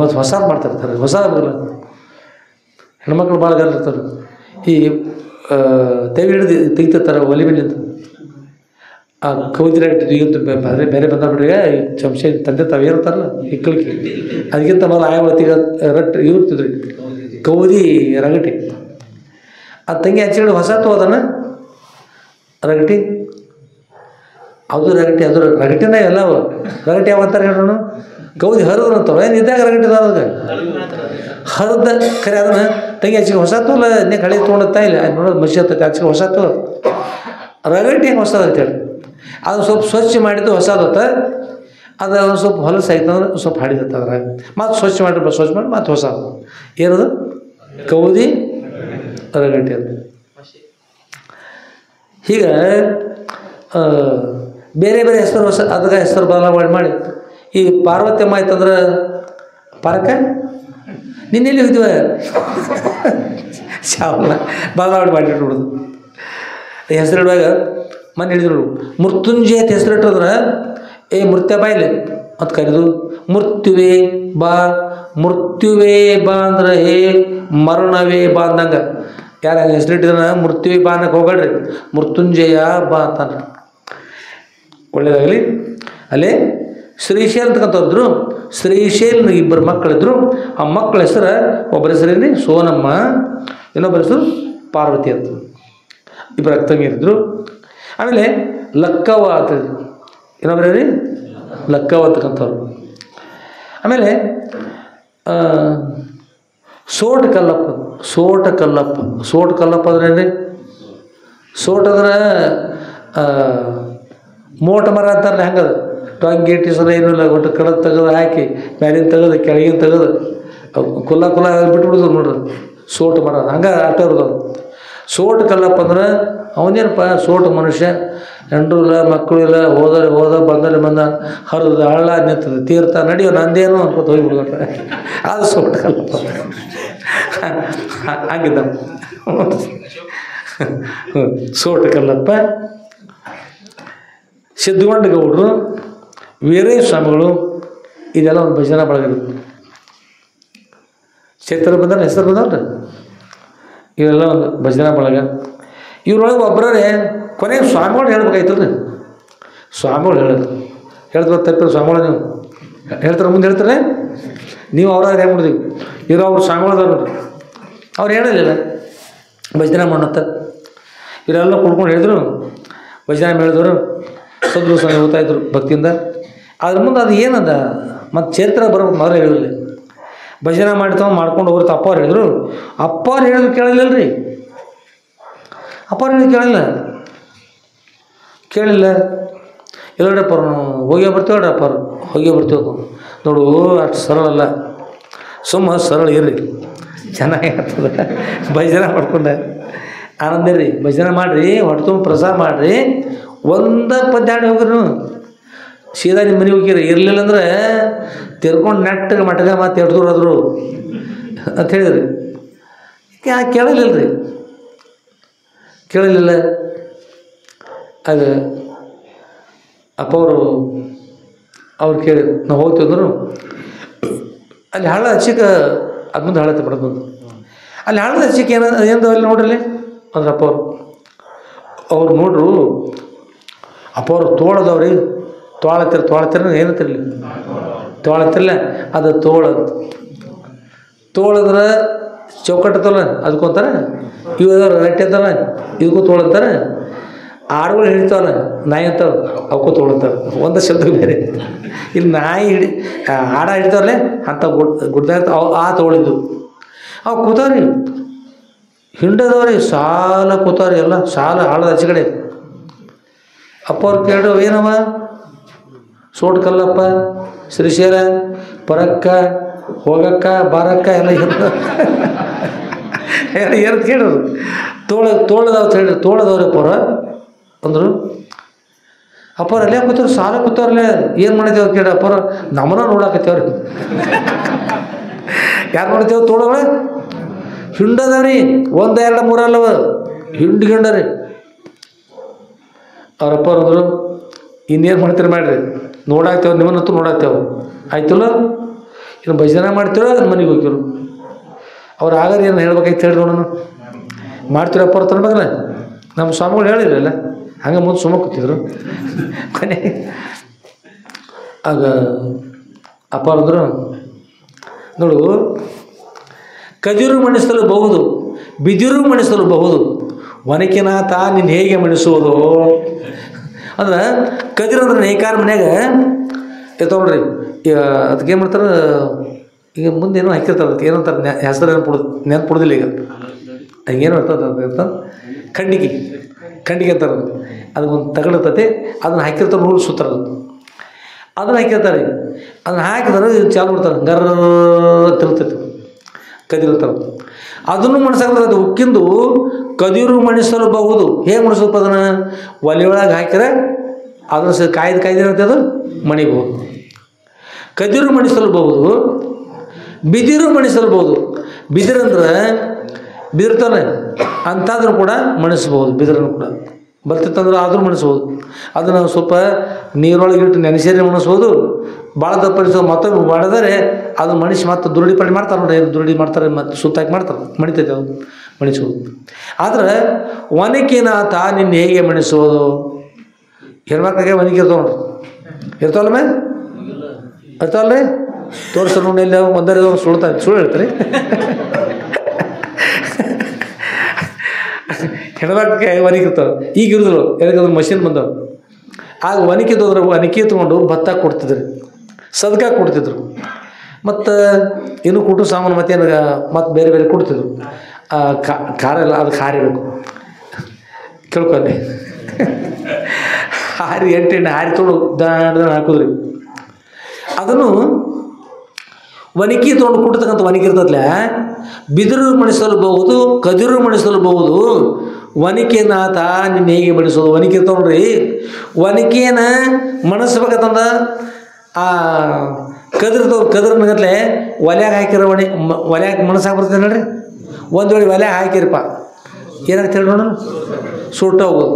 ಒಂದು ಹೊಸಾದು ಮಾಡ್ತಾಯಿರ್ತಾರೆ, ಹೊಸ ಬರಲ್ಲ. ಹೆಣ್ಮಕ್ಳು ಭಾಳ ಇರ್ತಾರೆ. ಈ ತೆವಿ ಹಿಡಿದು ತೆಗಿತಿರ್ತಾರೆ ಒಲೆ ಮೇಲಿಂದ. ಆ ಕೌದಿರಾಗಿಟ್ಟು ಇವತ್ತು ಬೇರೆ ಬಂದ ಬಿಡ್ರಿ ಚಮಚೆ ತಂದೆ ತಾವೇರ್ತಾರಲ್ಲ ಇಕ್ಕಳಿಗೆ, ಅದಕ್ಕಿಂತ ಮೊದಲು ಆಯವತ್ತಿಗೆ ರಟ್ಟು ಇರ್ತಿದ್ರಿ ಕೌದಿ ರಗಟಿ. ಆ ತಂಗಿ ಹಚ್ಚಿಗಳು ಹೊಸ ಹೋದನ ರಗಟಿ ಅದು ರಗಟಿ, ಅದು ರಗಟಿನ ಎಲ್ಲ ರಗಟಿ ಯಾವಂತಾರೆ ಹೇಳೋಣ, ಗೌದಿ ಹರಿದ್ರು ಅಂತಾವ. ಏನು ಇದ್ದಾಗ ರಗಟಿದ ಅದಾಗ ಹರಿದ ಖರೆ ಅದನ್ನ ತೆಗಿ ಹಚ್ಚಿಗೆ ಹೊಸತು ಅಲ್ಲ, ಇನ್ನೇ ಕಳೆ ತೊಗೊಂಡತ್ತಾ ಇಲ್ಲ ನೋಡೋದು ಮಸಿ ಹತ್ತೈತೆ ಹಚ್ಚಿಗೆ ಹೊಸತು ರಗಟಿ ಹೆಂಗೆ ಹೊಸದು ಅಂತೇಳಿ ಅದು ಸ್ವಲ್ಪ ಸ್ವಚ್ಛ ಮಾಡಿದ್ದು ಹೊಸದತ್ತ. ಅದು ಒಂದು ಸ್ವಲ್ಪ ಹೊಲಸು ಆಯ್ತು ಅಂದ್ರೆ ಸ್ವಲ್ಪ ಹಾಡಿದತ್ತ ಅದ್ರಾಗ ಮತ್ತು ಸ್ವಚ್ಛ ಮಾಡಿ ಸ್ವಚ್ಛ ಮಾಡಿ ಮತ್ತು ಹೊಸ ಏನದು ಗೌದಿ ರಗಟಿ ಅದು. ಹೀಗೆ ಬೇರೆ ಬೇರೆ ಹೆಸರು ಹೊಸ ಅದಕ್ಕೆ ಹೆಸರು ಬದಲಾವಣೆ ಮಾಡಿ ಈ ಪಾರ್ವತಮ್ಮ ಆಯ್ತಂದ್ರೆ ಪಾರಕ ನಿನ್ನೆಲ್ಲಿ ಹೋಗ್ತೀವ ಶಾವಲ್ಲ ಬದಲಾವಣೆ ಮಾಡಿಟ್ಬಿಡೋದು. ಹೆಸರು ಇಡುವಾಗ ಮನೆ ಹಿಡಿದ್ರು ಮೃತ್ಯುಂಜಯ ಅಂತ ಹೆಸರು ಇಟ್ಟಂದ್ರೆ ಏ ಮೃತ್ಯ ಬಾಯಿಲೆ ಅಂತ ಕರೆದು ಮೃತ್ಯುವೇ ಬಾ, ಮೃತ್ಯುವೇ ಬಾ ಅಂದ್ರೆ ಹೇ ಮರಣವೇ ಬಾ ಅಂದಂಗೆ. ಯಾರು ಹೆಸರಿಟ್ಟಿದ್ರೆ ಮೃತ್ಯುವೇ ಬಾ ಅನ್ನಕ್ಕೆ ಹೋಗಳ್ರಿ, ಮೃತ್ಯುಂಜಯ ಬಾ ಅಂತಾನೆ. ಒಳ್ಳೇದಾಗಲಿ. ಅಲ್ಲೇ ಶ್ರೀಶೈಲ್ ಅಂತಕ್ಕಂಥವ್ರು ಶ್ರೀಶೈಲ್ ಇಬ್ಬರು ಮಕ್ಕಳಿದ್ರು. ಆ ಮಕ್ಕಳ ಹೆಸರು ಒಬ್ಬರ ಹೆಸರೇನು ಸೋನಮ್ಮ, ಇನ್ನೊಬ್ಬರ ಹೆಸರು ಪಾರ್ವತಿ ಅಂತ. ಇಬ್ಬರು ಅಕ್ಕಂಗಿರಿದ್ರು. ಆಮೇಲೆ ಲಕ್ಕವ್ವ ಅಂತಂದ್ರು, ಇನ್ನೊಬ್ಬರ ರೀ ಲಕ್ಕವ್ವ ಅಂತಕ್ಕಂಥವ್ರು. ಆಮೇಲೆ ಸೋಟ ಕಲ್ಲಪ್ಪ, ಸೋಟ ಕಲ್ಲಪ್ಪ, ಸೋಟ ಕಲ್ಲಪ್ಪ ಅಂದ್ರೆ ಏನ್ರಿ? ಸೋಟ ಅಂದ್ರೆ ಮೋಟ ಮರ ಅಂತಾರಲ್ಲ, ಹೆಂಗದ ಟೊಂಗಿ ಇಟ್ಟಿಸಲ ಏನೂ ಇಲ್ಲ, ಒಟ್ಟು ಕಡದ ತೆಗೆದು ಹಾಕಿ ಮ್ಯಾಲಿನ ತೆಗೆದು ಕೆಳಗಿನ ತೆಗೆದು ಕುಲ್ಲ ಕುಲ್ಲ ಬಿಟ್ಬಿಡುದು ನೋಡ್ರಿ, ಸೋಟ ಮರ ಹಂಗೆ ಆಟ ಇರೋದು. ಸೋಟ ಕಲ್ಲಪ್ಪ ಅಂದ್ರೆ ಅವನೇನಪ್ಪ ಸೋಟ ಮನುಷ್ಯ, ಹೆಂಡ್ರು ಇಲ್ಲ ಮಕ್ಕಳು ಇಲ್ಲ, ಹೋದರೆ ಹೋದ ಬಂದಲ್ಲಿ ಬಂದ, ಹರಿದ ಹಳ್ಳ ನಿಂತದ ತೀರ್ಥ ನಡೆಯೋ ನಂದೇನು ಅನ್ಕೋತ ಹೋಗಿಬಿಡ್ತಾರೆ. ಅದು ಸೋಟ ಕಲ್ಲಪ್ಪ ಹಂಗಿದ್ದ ಸೋಟ ಕಲ್ಲಪ್ಪ. ಸಿದ್ಧಗೊಂಡ ಗೌಡರು, ವೀರೇಶ ಸ್ವಾಮಿಗಳು, ಇದೆಲ್ಲ ಒಂದು ಭಜನಾ ಬಳಗ. ಚೈತ್ರ ಬಂದ್ರೆ ಹೆಸರು ಬಂದವ್ರಿ, ಇವೆಲ್ಲ ಒಂದು ಭಜನಾ ಬಳಗ. ಇವ್ರೊಳಗೆ ಒಬ್ಬರೇ ಕೊನೆಗೆ ಸ್ವಾಮಿಗಳು ಹೇಳ್ಬೇಕಾಯ್ತಲ್ರಿ. ಸ್ವಾಮಿಗಳು ಹೇಳಿದ್ರು ತಪ್ಪಿಲ್ಲ. ಸ್ವಾಮಿಗಳು ನೀವು ಹೇಳ್ತಾರೆ, ಮುಂದೆ ಹೇಳ್ತಾರೆ ನೀವು ಅವ್ರಾಗ ಹೆಂಗೆ ಮಾಡಿದೀವಿ ಇರೋ ಅವ್ರು ಸ್ವಾಮಿಗಳದಾರ ನೋಡ್ರಿ, ಅವ್ರು ಹೇಳಲಿಲ್ಲ ಭಜನಾ ಮಾಡತ್ತ. ಇವರೆಲ್ಲ ಕುಡ್ಕೊಂಡು ಹೇಳಿದ್ರು, ಭಜನಾ ಹೇಳಿದವರು ಸದ್ರು ಸ್ವಾಮಿ ಓದ್ತಾಯಿದ್ರು ಭಕ್ತಿಯಿಂದ. ಅದ್ರ ಮುಂದೆ ಅದು ಏನದ ಮತ್ತು ಚರಿತ್ರ ಬರೋದು ಮೊದಲು ಹೇಳಿರಲಿ. ಭಜನೆ ಮಾಡ್ತಾವ ಮಾಡ್ಕೊಂಡು ಹೋಗ್ತಾ ಅಪ್ಪವ್ರು ಹೇಳಿದ್ರು. ಅಪ್ಪವ್ರು ಹೇಳಿದ್ರು ಕೇಳಲಿಲ್ಲರಿ, ಅಪ್ಪವ್ರು ಹೇಳಿದ್ರು ಕೇಳಿಲ್ಲ. ಎಲ್ಲರಪ್ಪ ಹೋಗೇ ಬರ್ತೀವಲ್ರಿ ಅಪ್ಪವ್ರು, ಹೋಗೇ ಬರ್ತೀವಿ ನೋಡು, ಅಷ್ಟು ಸರಳ ಅಲ್ಲ, ಸುಮ್ಮ ಸರಳ ಇರ್ರಿ, ಚೆನ್ನಾಗಿ ಆಗ್ತದೆ. ಭಜನೆ ಮಾಡ್ಕೊಂಡೆ ಆನಂದ ರೀ, ಭಜನೆ ಮಾಡಿರಿ, ಹೊಟ್ಟೆ ತುಂಬ ಪ್ರಸಾದ ಮಾಡಿರಿ, ಒಂದು ಪದ್ಯಾಡಿ ಹೋಗ್ರಿ ನೀವು ಸೀದಾ ನಿಮ್ಮ ಮನೆಗೆ ಹೋಗಿರಿ. ಇರಲಿಲ್ಲ ಅಂದ್ರೆ ತಿರ್ಕೊಂಡು ನೆಟ್ಟಗೆ ಮಟಗ ಮತ್ತು ಎಡ್ದೂರು ಆದರು ಅಂತ ಹೇಳಿದ್ರಿ. ಕೇಳಲಿಲ್ಲ ರೀ, ಕೇಳಲಿಲ್ಲ. ಅದು ಅಪ್ಪವರು ಅವ್ರು ಕೇಳಿದ್ರು, ನಾವು ಹೋಗ್ತೀವಿ ಅಂದರು. ಅಲ್ಲಿ ಹಳ್ಳ ಹಚ್ಚಿಕೆ ಅದು ಮುಂದೆ ಹಳ್ಳತ್ತೆ ಬಿಡೋದು, ಅಲ್ಲಿ ಹಳ್ಳದ ಹಚ್ಚಿಕೆ ಏನು ಅಲ್ಲಿ ನೋಡ್ರಿ ಅಂದ್ರೆ ಅಪ್ಪವ್ರು ಅವ್ರು ನೋಡ್ರು. ಅಪ್ಪವ್ರು ತೋಳದವ್ರಿ, ತೋಳತ್ತಿರ ಏನತ್ತಿರಲಿ ತೋಳತ್ತಿರಲ್ಲ, ಅದು ತೋಳದ್ರೆ ಚೌಕಟ್ಟತ್ತಲ್ಲ ಅದಕ್ಕೊಂತಾರೆ, ಇವಾಗ ರಟ್ಟಿ ಅಂತಾರ ಇದಕ್ಕೂ ತೋಳಂತಾರೆ. ಆಡುಗಳು ಹಿಡಿತಾವಲ್ಲ ನಾಯಿ ಅಂತಾವ ಅವಕ್ಕೂ ತೋಳಂತಾರೆ, ಒಂದು ಶಬ್ದ ಬೇರೆ. ಇಲ್ಲಿ ನಾಯಿ ಆಡ ಹಿಡಿತಾವಲ್ಲೇ ಅಂಥ ಗುಡ್ಡ ಆ ತೋಳಿದ್ದು ಅವು ಕೂತಾವ್ರಿ, ಹಿಂಡದವ್ರಿ ಸಾಲ ಕೂತಾವ್ರಿ, ಎಲ್ಲ ಸಾಲ ಹಾಳದ ಆಚೆ ಕಡೆ. ಅಪ್ಪವ್ರು ಕೇಳು ಏನವ ಸೋಟ ಕಲ್ಲಪ್ಪ ಶ್ರೀಶೈಲ ಬರಕ್ಕ ಹೋಗಕ್ಕ ಬಾರಕ್ಕ ಎಲ್ಲ ಏನಂತ ಕೇಳಿದ್ರು. ತೋಳದವ್ರು ಹೇಳಿದ್ರು, ತೋಳದವ್ರಿ ಅಪ್ಪವ್ರ ಅಂದರು. ಅಪ್ಪವ್ರು ಅಲ್ಲೇ ಕೂತವ್ರು, ಸಾಲ ಕೂತವ್ರಲ್ಲೇ ಏನು ಮಾಡಿದೇವ್ರು ಕೇಳಿ. ಅಪ್ಪವ್ರ ನಮ್ಮನ್ನ ನೋಡಾಕತ್ತೇವ್ರಿ. ಯಾರು ನೋಡ್ತೇವೆ ತೋಳವ ಹಿಂಡದವ್ರಿ, 1 2 3 ಅಲ್ಲವ ಹಿಂಡ್ರಿ. ಅವ್ರಪ್ಪವ್ರು ಅಂದರು, ಇನ್ನೇನು ಮಾಡ್ತೀರಿ ಮಾಡಿರಿ, ನೋಡಾಕ್ತೇವೆ ನಿಮ್ಮನ್ನಂತೂ ನೋಡಾಕ್ತೇವೆ ಆಯ್ತಲ್ಲ, ಇನ್ನು ಭಜನೆ ಮಾಡ್ತೀರೋ ಅದನ್ನ ಮನೆಗೆ ಹೋಗ್ತಿರು. ಅವ್ರು ಆಗಾರ ಏನು ಹೇಳ್ಬೇಕಾಯ್ತು ಹೇಳಿ ನೋಡೋಣ. ಮಾಡ್ತೀರಪ್ಪ ಅವ್ರು ತನ್ಬೇಕಲ್ಲ, ನಮ್ಮ ಸ್ವಾಮಿಗಳು ಹೇಳಿರಲ್ಲ ಹಂಗೆ ಮುಂದೆ ಸುಮ್ಮ ಕೂತಿದ್ರು. ಕೊನೆ ಆಗ ಅಪ್ಪ ಅಂದರು, ನೋಡು ಕದಿರು ಮಣಿಸಲು ಬಹುದು, ಬಿದಿರು ಮಣಿಸಲು ಬಹುದು, ಒನಕಿನಾಥ ನಿನ್ನ ಹೇಗೆ ಮಣಿಸುವುದು. ಅಂದ್ರೆ ಕದಿರು ಅಂದ್ರೆ ನೇಕಾರ ಮನ್ಯಾಗ ಇರ್ತಾವ ನೋಡ್ರಿ. ಅದಕ್ಕೆ ಏನು ಮಾಡ್ತಾರೆ, ಈಗ ಮುಂದೆ ಏನೋ ಹಾಕಿರ್ತಾರೆ, ಅದಕ್ಕೆ ಏನಂತಾರೆ ಹೆಸರು ನೆನ್ಪುಡ್ದಿಲ್ಲ ಈಗ. ಹಂಗೇನು ಇರ್ತದೆ ಖಂಡಿಗೆ ಅಂತಾರೆ. ಅದು ಒಂದು ತಗಡಿರ್ತೈತಿ, ಅದನ್ನು ಹಾಕಿರ್ತಾರೆ, ನೂಲು ಸುತ್ತಾರೆ, ಅದನ್ನು ಹಾಕಿರ್ತಾರೆ. ಅದನ್ನು ಹಾಕಿದ್ರೆ ಚಾಲು ಮಾಡ್ತಾರೆ, ಗರ್ರ ತಿರುಗ್ತೈತಿ, ಕದಿರ್ತಾರೆ. ಅದನ್ನು ಮಣಸಾಗ್ತದೆ. ಉಕ್ಕಿಂದು ಕದಿರು ಮಣಿಸಲಬಹುದು. ಹೇಗೆ ಮಣಿಸಲ್ಪ ಅದನ್ನು ಒಲೆಯೊಳಗೆ ಹಾಕಿದ್ರೆ ಅದನ್ನು ಕಾಯ್ದಿರುತ್ತೆ, ಅದು ಮಣಿಬಹುದು. ಕದಿರು ಮಣಿಸಲಬಹುದು, ಬಿದಿರು ಮಣಿಸಲ್ಬಹುದು. ಬಿದಿರಂದ್ರೆ ಬಿದಿರ್ತಾನೆ ಅಂತಾದ್ರೂ ಕೂಡ ಮಣಿಸ್ಬೋದು. ಬಿದಿರನ್ನು ಕೂಡ ಬರ್ತಿತ್ತಂದ್ರೆ ಆದರೂ ಮಣಿಸ್ಬೋದು. ಅದನ್ನು ಸ್ವಲ್ಪ ನೀರೊಳಗೆ ಇಟ್ಟು ನೆನೆಸೇರಿ ಮಣಿಸ್ಬೋದು. ಭಾಳ ದಪ್ಪಡಿಸೋ ಮತ್ತೊಮ್ಮೆ ಮಾಡಿದರೆ ಅದು ಮಣಿಸಿ ಮತ್ತೆ ದುರುಡಿ ಪಡಿ ಮಾಡ್ತಾರೆ ನೋಡಿ, ದುರುಡಿ ಮಾಡ್ತಾರೆ, ಮತ್ತು ಸುತ್ತಾಕಿ ಮಾಡ್ತಾರೆ, ಮಣಿತೈತೆ ಅದು ಮಣಿಸೋದು. ಆದರೆ ಒನಕಿನಾಥ ನಿನ್ನ ಹೇಗೆ ಮಣಿಸೋದು? ಹೆಣ್ಮಕ್ಳಿಗೆ ಒನಕೆ ಇರ್ತಾವ ನೋಡ್ರಿ, ಇರ್ತಾವಲ್ಲ ಇರ್ತಾವಲ್ರಿ, ತೋರಿಸ್ತಾರೆ ನೋಡಿ, ಎಲ್ಲ ಒಂದರ ಸುಳ್ಳು ಹೇಳ್ತಾರೆ. ಹೆಣ್ಮಕ್ಳಿಗೆ ಒನಕೆ ಇರ್ತಾವೆ. ಈಗ ಇರಿದ್ರು ಯಾಕಂದ್ರೆ ಮಷಿನ್ ಬಂದವು. ಆಗ ಒನಕಿದೋದ್ರೆ ಒನಕೆ ತೊಗೊಂಡು ಭತ್ತ ಕೊಡ್ತಿದ್ರು, ಸದ್ಕ ಕೊಡ್ತಿದ್ರು, ಮತ್ತು ಇನ್ನೂ ಕುಟು ಸಾಮಾನು ಮತ್ತೇನು ಮತ್ತು ಬೇರೆ ಬೇರೆ ಕೊಡ್ತಿದ್ರು. ಖಾರ ಎಲ್ಲ ಅದಕ್ಕೆ ಹಾರಿಬೇಕು, ಕೇಳ್ಕೊಂಡೆ ಹಾರಿ 8 ಎಣ್ಣೆ ಹಾರಿ ತೊಗೊಂಡು ದಾಣ ಹಾಕಿದ್ರಿ. ಅದನ್ನು ಒನಕೆ ತೊಗೊಂಡು ಕುಟ್ತಕ್ಕಂಥ ಒನಕೆ ಇರ್ತದಲ್ಲ, ಬಿದಿರು ಮಣಿಸಲ್ಬಹುದು, ಕದಿರು ಮಣಿಸಲ್ಬಹುದು. ಒನಕೆನಾಥ ನಿನ್ನ ಹೇಗೆ ಮಣಿಸೋದು? ಒನಕೆ ಇರ್ತಾವ ನೋಡ್ರಿ, ಒನಕೆನ ಮಣಿಸ್ಬೇಕಂತಂದ ಆ ಕದಿರ್ನಗತ್ಲೆ ಒಲ್ಯಾಗ ಹಾಕಿರೋ ಒಲ್ಯಾಗ ಮಣಸಾಗಿ ಬರ್ತದೆ ನೋಡ್ರಿ. ಒಂದು ವೇಳೆ ಒಲ್ಯಾಗ ಹಾಕಿರಪ್ಪ ಏನಾಗ್ತ ಹೇಳಿ ನೋಡೋಣ, ಸುಟ್ಟ ಹೋಗೋದು.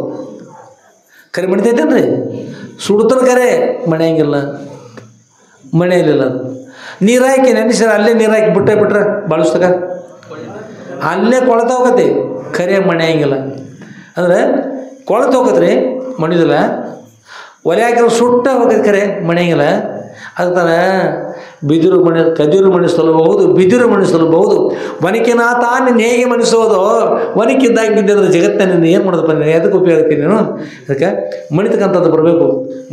ಕರೆ ಮಣಿತೈತೇನ್ರಿ? ಸುಡ್ತಾನೆ ಕರೆ ಮಳೆಯಂಗಿಲ್ಲ, ಮಳೆಯಲ್ಲಿಲ್ಲ. ಅದು ನೀರು ಹಾಕಿ ನೆನೆಸಿರ ಅಲ್ಲೇ ನೀರು ಹಾಕಿ ಬಿಟ್ರೆ ಬಳಸ್ತಾಗ ಅಲ್ಲೇ ಕೊಳತ ಹೋಗತ್ತೆ, ಕರೆ ಮಳೆಯಂಗಿಲ್ಲ. ಅಂದ್ರೆ ಕೊಳತ ಹೋಗತ್ರಿ, ಮಣಿದಿಲ್ಲ. ಒಲೆ ಹಾಕಿರೋ ಸುಟ್ಟ ಹೋಗತ್ತೆ, ಕರೆ ಮಳೆಯಂಗಿಲ್ಲ. ಅದಕ್ಕೆ ಕದಿರು ಮಣಿಸಲಬಹುದು, ಬಿದಿರು ಮಣಿಸಲಬಹುದು. ಒನಕೆನಾಥ ನಿನ್ನ ಹೇಗೆ ಮಣಿಸೋದು? ಒನಕಿದ್ದಾಗಿದ್ದೆ ಅಂದರೆ ಜಗತ್ತನ್ನ ನೀನು ಏನು ಮಾಡೋದಪ್ಪ, ನೀನು ಅದಕ್ಕೆ ಉಪಯೋಗ ಆಗ್ತೀನಿ ನೀನು. ಅದಕ್ಕೆ ಮಣಿತಕ್ಕಂಥದ್ದು ಬರಬೇಕು,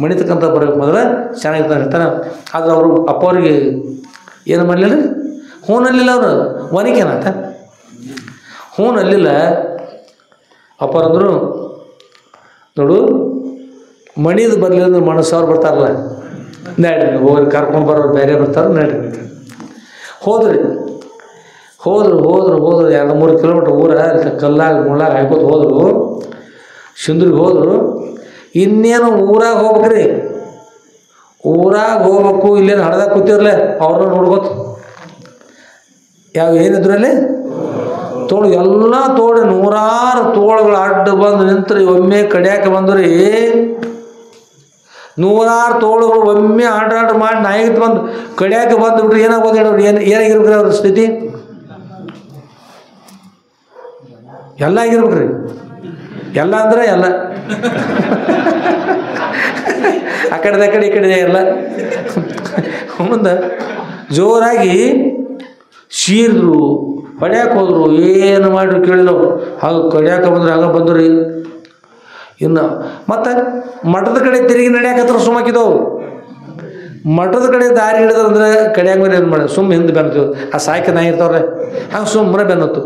ಮಣಿತಕ್ಕಂಥದ್ದು ಬರಬೇಕು ಮೊದಲು ಚೆನ್ನಾಗಿರ್ತಾನೆ ಇರ್ತಾನೆ. ಆದರೆ ಅವರು ಅಪ್ಪ ಅವ್ರಿಗೆ ಏನು ಮಾಡಲಿಲ್ಲ, ಹೂನಲ್ಲಿಲ್ಲ. ಅವರು ಒನಕೆನಾಥ ಹೂನಲ್ಲಿಲ್ಲ. ಅಪ್ಪರಂದ್ರು ನೋಡು, ಮಣಿದು ಬರಲಿಲ್ಲ ಅಂದ್ರೆ ಮನಸ್ಸವ್ರು ಬರ್ತಾರಲ್ಲ, ನಡ್ರಿ ಹೋಗಿ ಕರ್ಕೊಂಡು ಬರೋರು ಬೇರೆ ಬರ್ತಾರೆ, ನಡ್ರಿ ಹೋದ್ರಿ. ಹೋದ್ರು 2-3 ಕಿಲೋಮೀಟ್ರ್ ಊರ ಕಲ್ಲಾಗ ಮುಳ್ಳಾಗ ಹಾಕೋದು ಹೋದ್ರು. ಸಿಂಧೂರಿಗೆ ಹೋದ್ರು. ಇನ್ನೇನು ಊರಾಗ ಹೋಗ್ಬೇಕ್ರಿ, ಊರಾಗ ಹೋಗ್ಬೇಕು. ಇಲ್ಲೇನು ಹಡ್ದಾಗ ಕೂತಿರ್ಲೆ ಅವ್ರನ್ನ ನೋಡ್ಕೋತ ಏನಿದ್ರಲ್ಲಿ ತೋಳು ಎಲ್ಲ ತೋಡಿ 100 ತೋಳುಗಳು ಅಡ್ಡ ಬಂದು ನಿಂತ್ರಿ. ಒಮ್ಮೆ ಕಡಿಯಾಕೆ ಬಂದ್ರಿ, 100 ತೋಳುಗಳು ಒಮ್ಮೆ ಆಟ ಮಾಡಿ ನಾಯಿಗೆ ಬಂದು ಕಡಿಯಾಕೆ ಬಂದು ಬಿಟ್ರಿ. ಏನಾಗ್ಬೋದು ಹೇಳೋರು? ಏನಾಗಿರ್ಬೇಕ್ರಿ ಅವ್ರ ಸ್ಥಿತಿ? ಎಲ್ಲ ಆಗಿರ್ಬೇಕ್ರಿ. ಎಲ್ಲ ಅಂದ್ರೆ ಎಲ್ಲ, ಆ ಕಡೆ ಈ ಕಡೆ ಎಲ್ಲ ಮುಂದೆ ಜೋರಾಗಿ ಸೀರಿದ್ರು, ಹೊಡ್ಯಾಕೆ ಹೋದ್ರು. ಏನು ಮಾಡಿದ್ರು ಕೇಳಿಲ್ಲ. ಹಾಗೆ ಕಡಿಯಾಕೆ ಬಂದ್ರೆ ಹಾಗೆ ಬಂದ್ರಿ. ಇನ್ನು ಮತ್ತು ಮಠದ ಕಡೆ ತಿರುಗಿ ನಡೆಯಾಕತ್ರ ಸುಮ್ಮಾಕಿದವು. ಮಠದ ಕಡೆ ದಾರಿ ಹಿಡಿದಂದ್ರೆ ಕಡಿಯಾಗ ಮೇಲೆ ಏನು ಮಾಡಿ ಸುಮ್ಮ ಹಿಂದೆ ಬೆನ್ನತ್ತು. ಆ ಸಾಯ್ಕೆ ನಾಯಿ ಇರ್ತಾವ್ರೆ, ಹಂಗೆ ಸುಮ್ಮನೆ ಬೆನ್ನತ್ತು.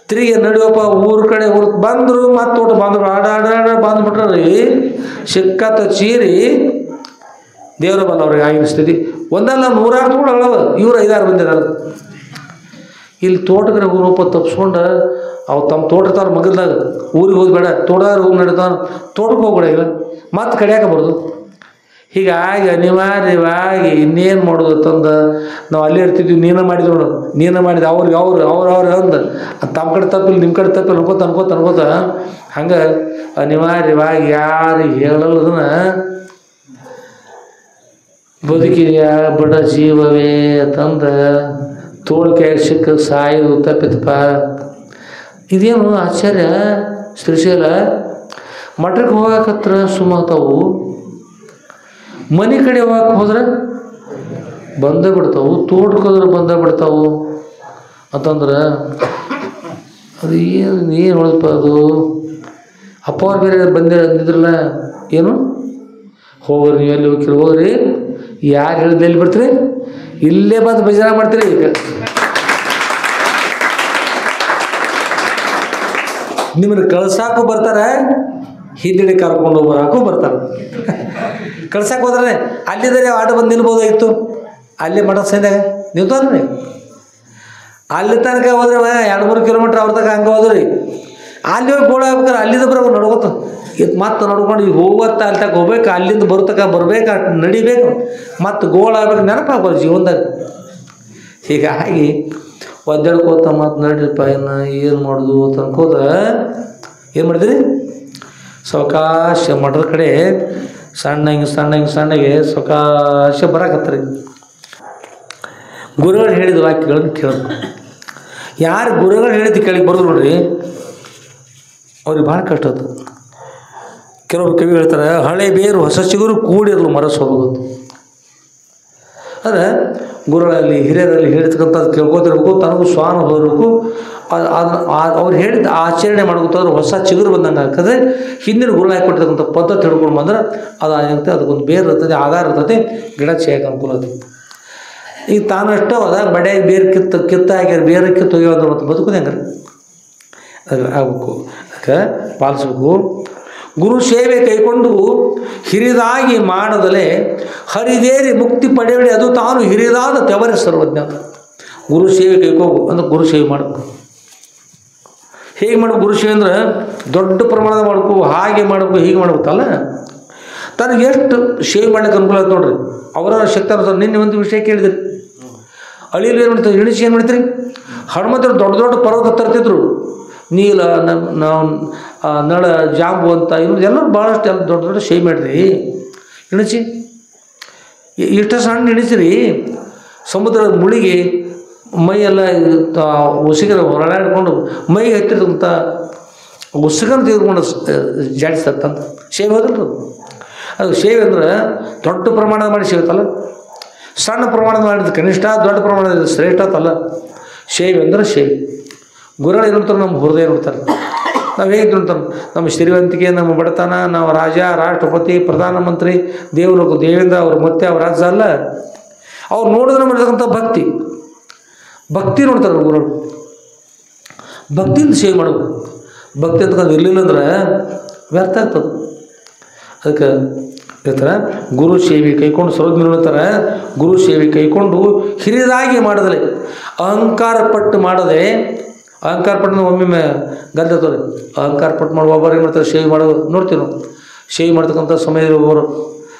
ತಿರುಗಿ ನಡೆಯುವಪ್ಪ ಊರ ಕಡೆ ಬಂದರು. ಮತ್ತು ತೋಟ ಬಂದರು, ಆಡ ಬಂದುಬಿಟ್ರಿ. ಸಿಕ್ಕತ್ತ ಚೀರಿ ದೇವರ ಬಲ್ಲ ಅವ್ರಿಗೆ ಆಗಿನ ಸ್ಥಿತಿ. ಒಂದಲ್ಲ 100 ತೋಳಗಳವ, ಇವ್ರು 5-6 ಬಂದಿದ್ದಾರೆ. ಇಲ್ಲಿ ತೋಟಕ್ಕೆ ರೂಪ ತಪ್ಪಿಸ್ಕೊಂಡು ಅವು ತಮ್ಮ ತೋಟ ಇರ್ತಾರ ಮಗಲ್ದಾಗ. ಊರಿಗೆ ಹೋಗ್ಬೇಡ, ತೋಟದಾರ ಹೋಗಿ ನಡೀತಾವ, ತೋಟಕ್ಕೆ ಹೋಗ್ಬೇಡ. ಈಗ ಮತ್ತೆ ಕಡಿಯಾಕೆ ಬರೋದು. ಹೀಗಾಗಿ ಅನಿವಾರ್ಯವಾಗಿ ಇನ್ನೇನು ಮಾಡೋದು ತಂದು ನಾವು ಅಲ್ಲೇ ಇರ್ತಿದ್ವಿ. ನೀನು ಮಾಡಿದ್ವಿ ನೋಡು, ನೀನು ಮಾಡಿದ ಅವ್ರಿಗೆ ಅವ್ರು ಅಂದು ತಮ್ಮ ಕಡೆ ತಪ್ಪಿಲ್ಲ, ನಿಮ್ಮ ಕಡೆ ತಪ್ಪಿಲ್ಲ ಅನ್ಕೋತ ಹಂಗೆ ಅನಿವಾರ್ಯವಾಗಿ ಯಾರಿಗೆ ಹೇಳೋದನ್ನ ಬದುಕಿದೆಯ ಬಡ ಜೀವವೇ ತಂದ ತೋಳಿಕೆ ಸಿಕ್ಕ ಸಾಯೋದು ತಪ್ಪಿತಪ್ಪ. ಇದೇನು ಆಶ್ಚರ್ಯ. ಶ್ರೀಶೈಲ ಮಠಕ್ಕೆ ಹೋಗಕತ್ರ ಸುಮ್ಮತಾವು, ಮನೆ ಕಡೆ ಹೋಗಕ್ಕೆ ಹೋದ್ರೆ ಬಂದೇ ಬಿಡ್ತಾವು, ತೋಟಕ್ಕೆ ಹೋದ್ರೆ ಬಂದೇ ಬಿಡ್ತಾವು ಅಂತಂದ್ರೆ ಅದು ಏನು ಹೊಳಪ ಅದು. ಅಪ್ಪ ಅವ್ರು ಬೇರೆ ಅಂದಿದ್ರಲ್ಲ, ಏನು ಹೋಗ್ರಿ ನೀವು ಎಲ್ಲಿ ಹೋಗಿರಿ ಹೋಗ್ರಿ, ಯಾರು ಹೇಳಿದ ಎಲ್ಲಿ ಬರ್ತೀರಿ, ಇಲ್ಲೇ ಬಂದು ಭಜನೆ ಮಾಡ್ತೀರಿ. ಈಗ ನಿಮ್ಮನ್ನು ಕಳ್ಸಾಕು ಬರ್ತಾರೆ, ಹಿಂದಿಡಿ ಕರ್ಕೊಂಡು ಬರೋಕ್ಕೂ ಬರ್ತಾರೆ. ಕಳ್ಸಕ್ಕೆ ಹೋದ್ರೆ ಅಲ್ಲಿದ್ದಾರೆ ಆಟ ಬಂದು ನಿಲ್ಬೋದಾಗಿತ್ತು, ಅಲ್ಲೇ ಮಠ ಸಂದಾಗ ನಿಲ್ತಾನೆ. ಅಲ್ಲಿ ತನಕ ಹೋದ್ರೆ 2-3 ಕಿಲೋಮೀಟ್ರ್ ಅವ್ರ ತನಕ ಹಂಗೆ ಹೋದ್ರಿ. ಅಲ್ಲಿ ಹೋಗಿ ಗೋಳ ಆಗ್ಬೇಕಾರೆ ಅಲ್ಲಿಂದ ಬರೋದು ನಡ್ಕೋತ ಮತ್ತೆ ನಡ್ಕೊಂಡು ಈಗ ಹೋಗುತ್ತ ಅಲ್ಲಿ ತನಕ ಹೋಗ್ಬೇಕು, ಅಲ್ಲಿಂದ ಬರ್ತಕ್ಕ ಬರ್ಬೇಕು, ನಡಿಬೇಕು, ಮತ್ತು ಗೋಳ ಆಗ್ಬೇಕು, ನೆನಪಾಗೋದು ಜೀವನದಾಗ. ಹೀಗಾಗಿ ಒದ್ದಾಡ್ಕೋತ ಮತ್ತು ನಡ್ರಿಪ್ಪ ಇನ್ನು ಏನು ಮಾಡೋದು ತನ್ಕೋತ ಏನು ಮಾಡಿದ್ರಿ, ಸಾವಕಾಶ ಮಠದ ಕಡೆ ಸಣ್ಣಗೆ ಸಾವಕಾಶ ಬರಾಕತ್ರಿ. ಗುರುಗಳು ಹೇಳಿದ ವಾಕ್ಯಗಳನ್ನು ಕೇಳಬೇಕು. ಯಾರು ಗುರುಗಳು ಹೇಳಿದ್ದು ಕೇಳಿ ಬರೋದು ನೋಡ್ರಿ, ಅವ್ರಿಗೆ ಭಾಳ ಕಷ್ಟ ಅದು. ಕೆಲವರು ಕವಿ ಹೇಳ್ತಾರೆ, ಹಳೆ ಬೇರು ಹೊಸ ಚಿಗುರು ಕೂಡಿರಲು ಮರಸ್ ಹೋಗೋದು. ಅಂದರೆ ಗುರುಗಳಲ್ಲಿ ಹಿರಿಯರಲ್ಲಿ ಹೇಳಿರ್ತಕ್ಕಂಥದ್ದು ಕೇಳ್ಕೋತಿರ್ಬೇಕು, ತನಗೂ ಸ್ವಾನುಭವ ಇರಬೇಕು. ಅವ್ರು ಹೇಳಿದ ಆಚರಣೆ ಮಾಡ್ಕೋತಾದ್ರೆ ಹೊಸ ಚಿಗುರು ಬಂದಂಗೆ ಆಗ್ತದೆ. ಹಿಂದಿನ ಗುರು ಹಾಕಿಕೊಟ್ಟಿರ್ತಕ್ಕಂಥ ಪದ್ಧತಿ ಹಿಡ್ಕೊಂಡು ಬಂದ್ರೆ ಅದು ಏನಾಗುತ್ತೆ, ಅದಕ್ಕೊಂದು ಬೇರೆ ಇರ್ತದೆ, ಆಧಾರ ಇರ್ತದೆ, ಗಿಡ ಚೇಯಕ್ಕೆ ಅನುಕೂಲ ಅದು. ಈಗ ತಾನು ಅಷ್ಟೇ ಅದ ಬಡ್ಯಾಗಿ ಬೇರೆ ಕಿತ್ತು ಹಾಕ್ಯಾರ, ಬೇರೆ ಕಿತ್ತು ಹೋಗ್ಯಾವ ಮತ್ತು ಬದುಕೋದು ಹೆಂಗಾರೆ ಅದು ಆಗಬೇಕು. ಅದಕ್ಕೆ ಪಾಲಿಸ್ಬೇಕು. ಗುರು ಸೇವೆ ಕೈಕೊಂಡು ಹಿರಿದಾಗಿ ಮಾಡದಲೇ ಹರಿದೇರಿ ಮುಕ್ತಿ ಪಡೆಯಬೇಡಿ, ಅದು ತಾನು ಹಿರಿದಾದ ತೆವರೆ ಸರ್ವಜ್ಞ. ಗುರು ಸೇವೆ ಕೈಕೋಗು ಅಂದ್ರೆ ಗುರು ಸೇವೆ ಮಾಡಬೇಕು. ಹೇಗೆ ಮಾಡಬೇಕು ಗುರು ಸೇವೆ ಅಂದ್ರೆ ದೊಡ್ಡ ಪ್ರಮಾಣದ ಮಾಡಬೇಕು, ಹಾಗೆ ಮಾಡಬೇಕು, ಹೀಗೆ ಮಾಡ್ಬೇಕಲ್ಲ. ತನಗೆ ಎಷ್ಟು ಸೇವೆ ಮಾಡ್ಲಿಕ್ಕೆ ಅನುಕೂಲ ಆಯ್ತು ನೋಡ್ರಿ. ಅವರ ಶಕ್ತಿ ಅನ್ಸೋದು. ನಿನ್ನೆ ಒಂದು ವಿಷಯ ಕೇಳಿದ್ರಿ, ಅಳಿಯಲ್ಲಿ ಏನು ಮಾಡ್ತಾರೆ, ಇಣಿಸಿ ಏನು ಮಾಡ್ತೀರಿ, ಹನುಮಂತರು ದೊಡ್ಡ ದೊಡ್ಡ ಪರ್ವತ ತರ್ತಿದ್ರು. ನೀಲ ನಳ ಜಾಂಬು ಅಂತ ಇನ್ನು ಎಲ್ಲರೂ ಭಾಳಷ್ಟು ಎಲ್ಲ ದೊಡ್ಡ ದೊಡ್ಡ ಸೇವೆ ಮಾಡಿರಿ. ಇಣಿಸಿ ಇಷ್ಟು ಸಣ್ಣ ಇಣಿಸಿರಿ, ಸಮುದ್ರದ ಮುಳುಗಿ ಮೈಯೆಲ್ಲ ಉಸಿಗರ ಹೊರಡಾಡ್ಕೊಂಡು ಮೈಗೆ ಹತ್ತಿರದಂಥ ಉಸಿಗನ್ನು ತೆಗೆದುಕೊಂಡು ಜಾಡಿಸ್ತಂತ ಸೇವೆ ಹೋದ್ರದು. ಅದು ಸೇವೆ ಅಂದ್ರೆ ದೊಡ್ಡ ಪ್ರಮಾಣದ ಮಾಡಿ ಸೇವೆತ್ತಲ್ಲ, ಸಣ್ಣ ಪ್ರಮಾಣದ ಮಾಡಿದ್ದು ಕನಿಷ್ಠ, ದೊಡ್ಡ ಪ್ರಮಾಣದ ಶ್ರೇಷ್ಠ ಅಂತಲ್ಲ. ಸೇವೆ ಅಂದ್ರೆ ಸೇವೆ. ಗುರುಗಳು ಏನು ನೋಡ್ತಾರೆ, ನಮ್ಮ ಹೃದಯ ನೋಡ್ತಾರೆ. ನಾವು ಹೇಗೆ ನೋಡ್ತಾರೆ, ನಮ್ಮ ಶ್ರೀವಂತಿಕೆ, ನಮ್ಮ ಬಡತನ, ನಾವು ರಾಜ, ರಾಷ್ಟ್ರಪತಿ, ಪ್ರಧಾನಮಂತ್ರಿ, ದೇವೇಂದ್ರ ಅವ್ರ ಮತ್ತೆ ಅವ್ರ ರಾಜ್ಯ ಅಲ್ಲ. ಅವ್ರು ನೋಡಿದ್ರೆ ಮಾಡಿರ್ತಕ್ಕಂಥ ಭಕ್ತಿ ನೋಡ್ತಾರೆ ಗುರುಗಳು. ಭಕ್ತಿಯಿಂದ ಸೇವೆ ಮಾಡಬೇಕು. ಭಕ್ತಿ ಅಂತಕ್ಕಂಥ ಇರಲಿಲ್ಲ ಅಂದ್ರೆ ವ್ಯರ್ಥ ಆಗ್ತದೆ. ಅದಕ್ಕೆ ಹೇಳ್ತಾರೆ, ಗುರು ಸೇವೆ ಕೈಕೊಂಡು ಸರ್ವಜ್ಞ ಹೇಳ್ತಾರೆ, ಗುರು ಸೇವೆ ಕೈಕೊಂಡು ಹಿರಿದಾಗಿ ಮಾಡದಲೇ ಅಹಂಕಾರ ಪಟ್ಟು ಮಾಡದೆ. ಅಹಂಕಾರ ಪಟ್ಟು ಒಮ್ಮೆ ಗದ್ದತವ್ರಿ. ಅಹಂಕಾರ ಪಟ್ಟು ಮಾಡುವ ಒಬ್ಬರು ಏನು ಮಾಡ್ತಾರೆ, ಸೇವೆ ಮಾಡೋ ನೋಡ್ತೀವಿ ನಾವು. ಸೇವೆ ಮಾಡ್ತಕ್ಕಂಥ ಸಮಯದಲ್ಲಿ ಒಬ್ಬರು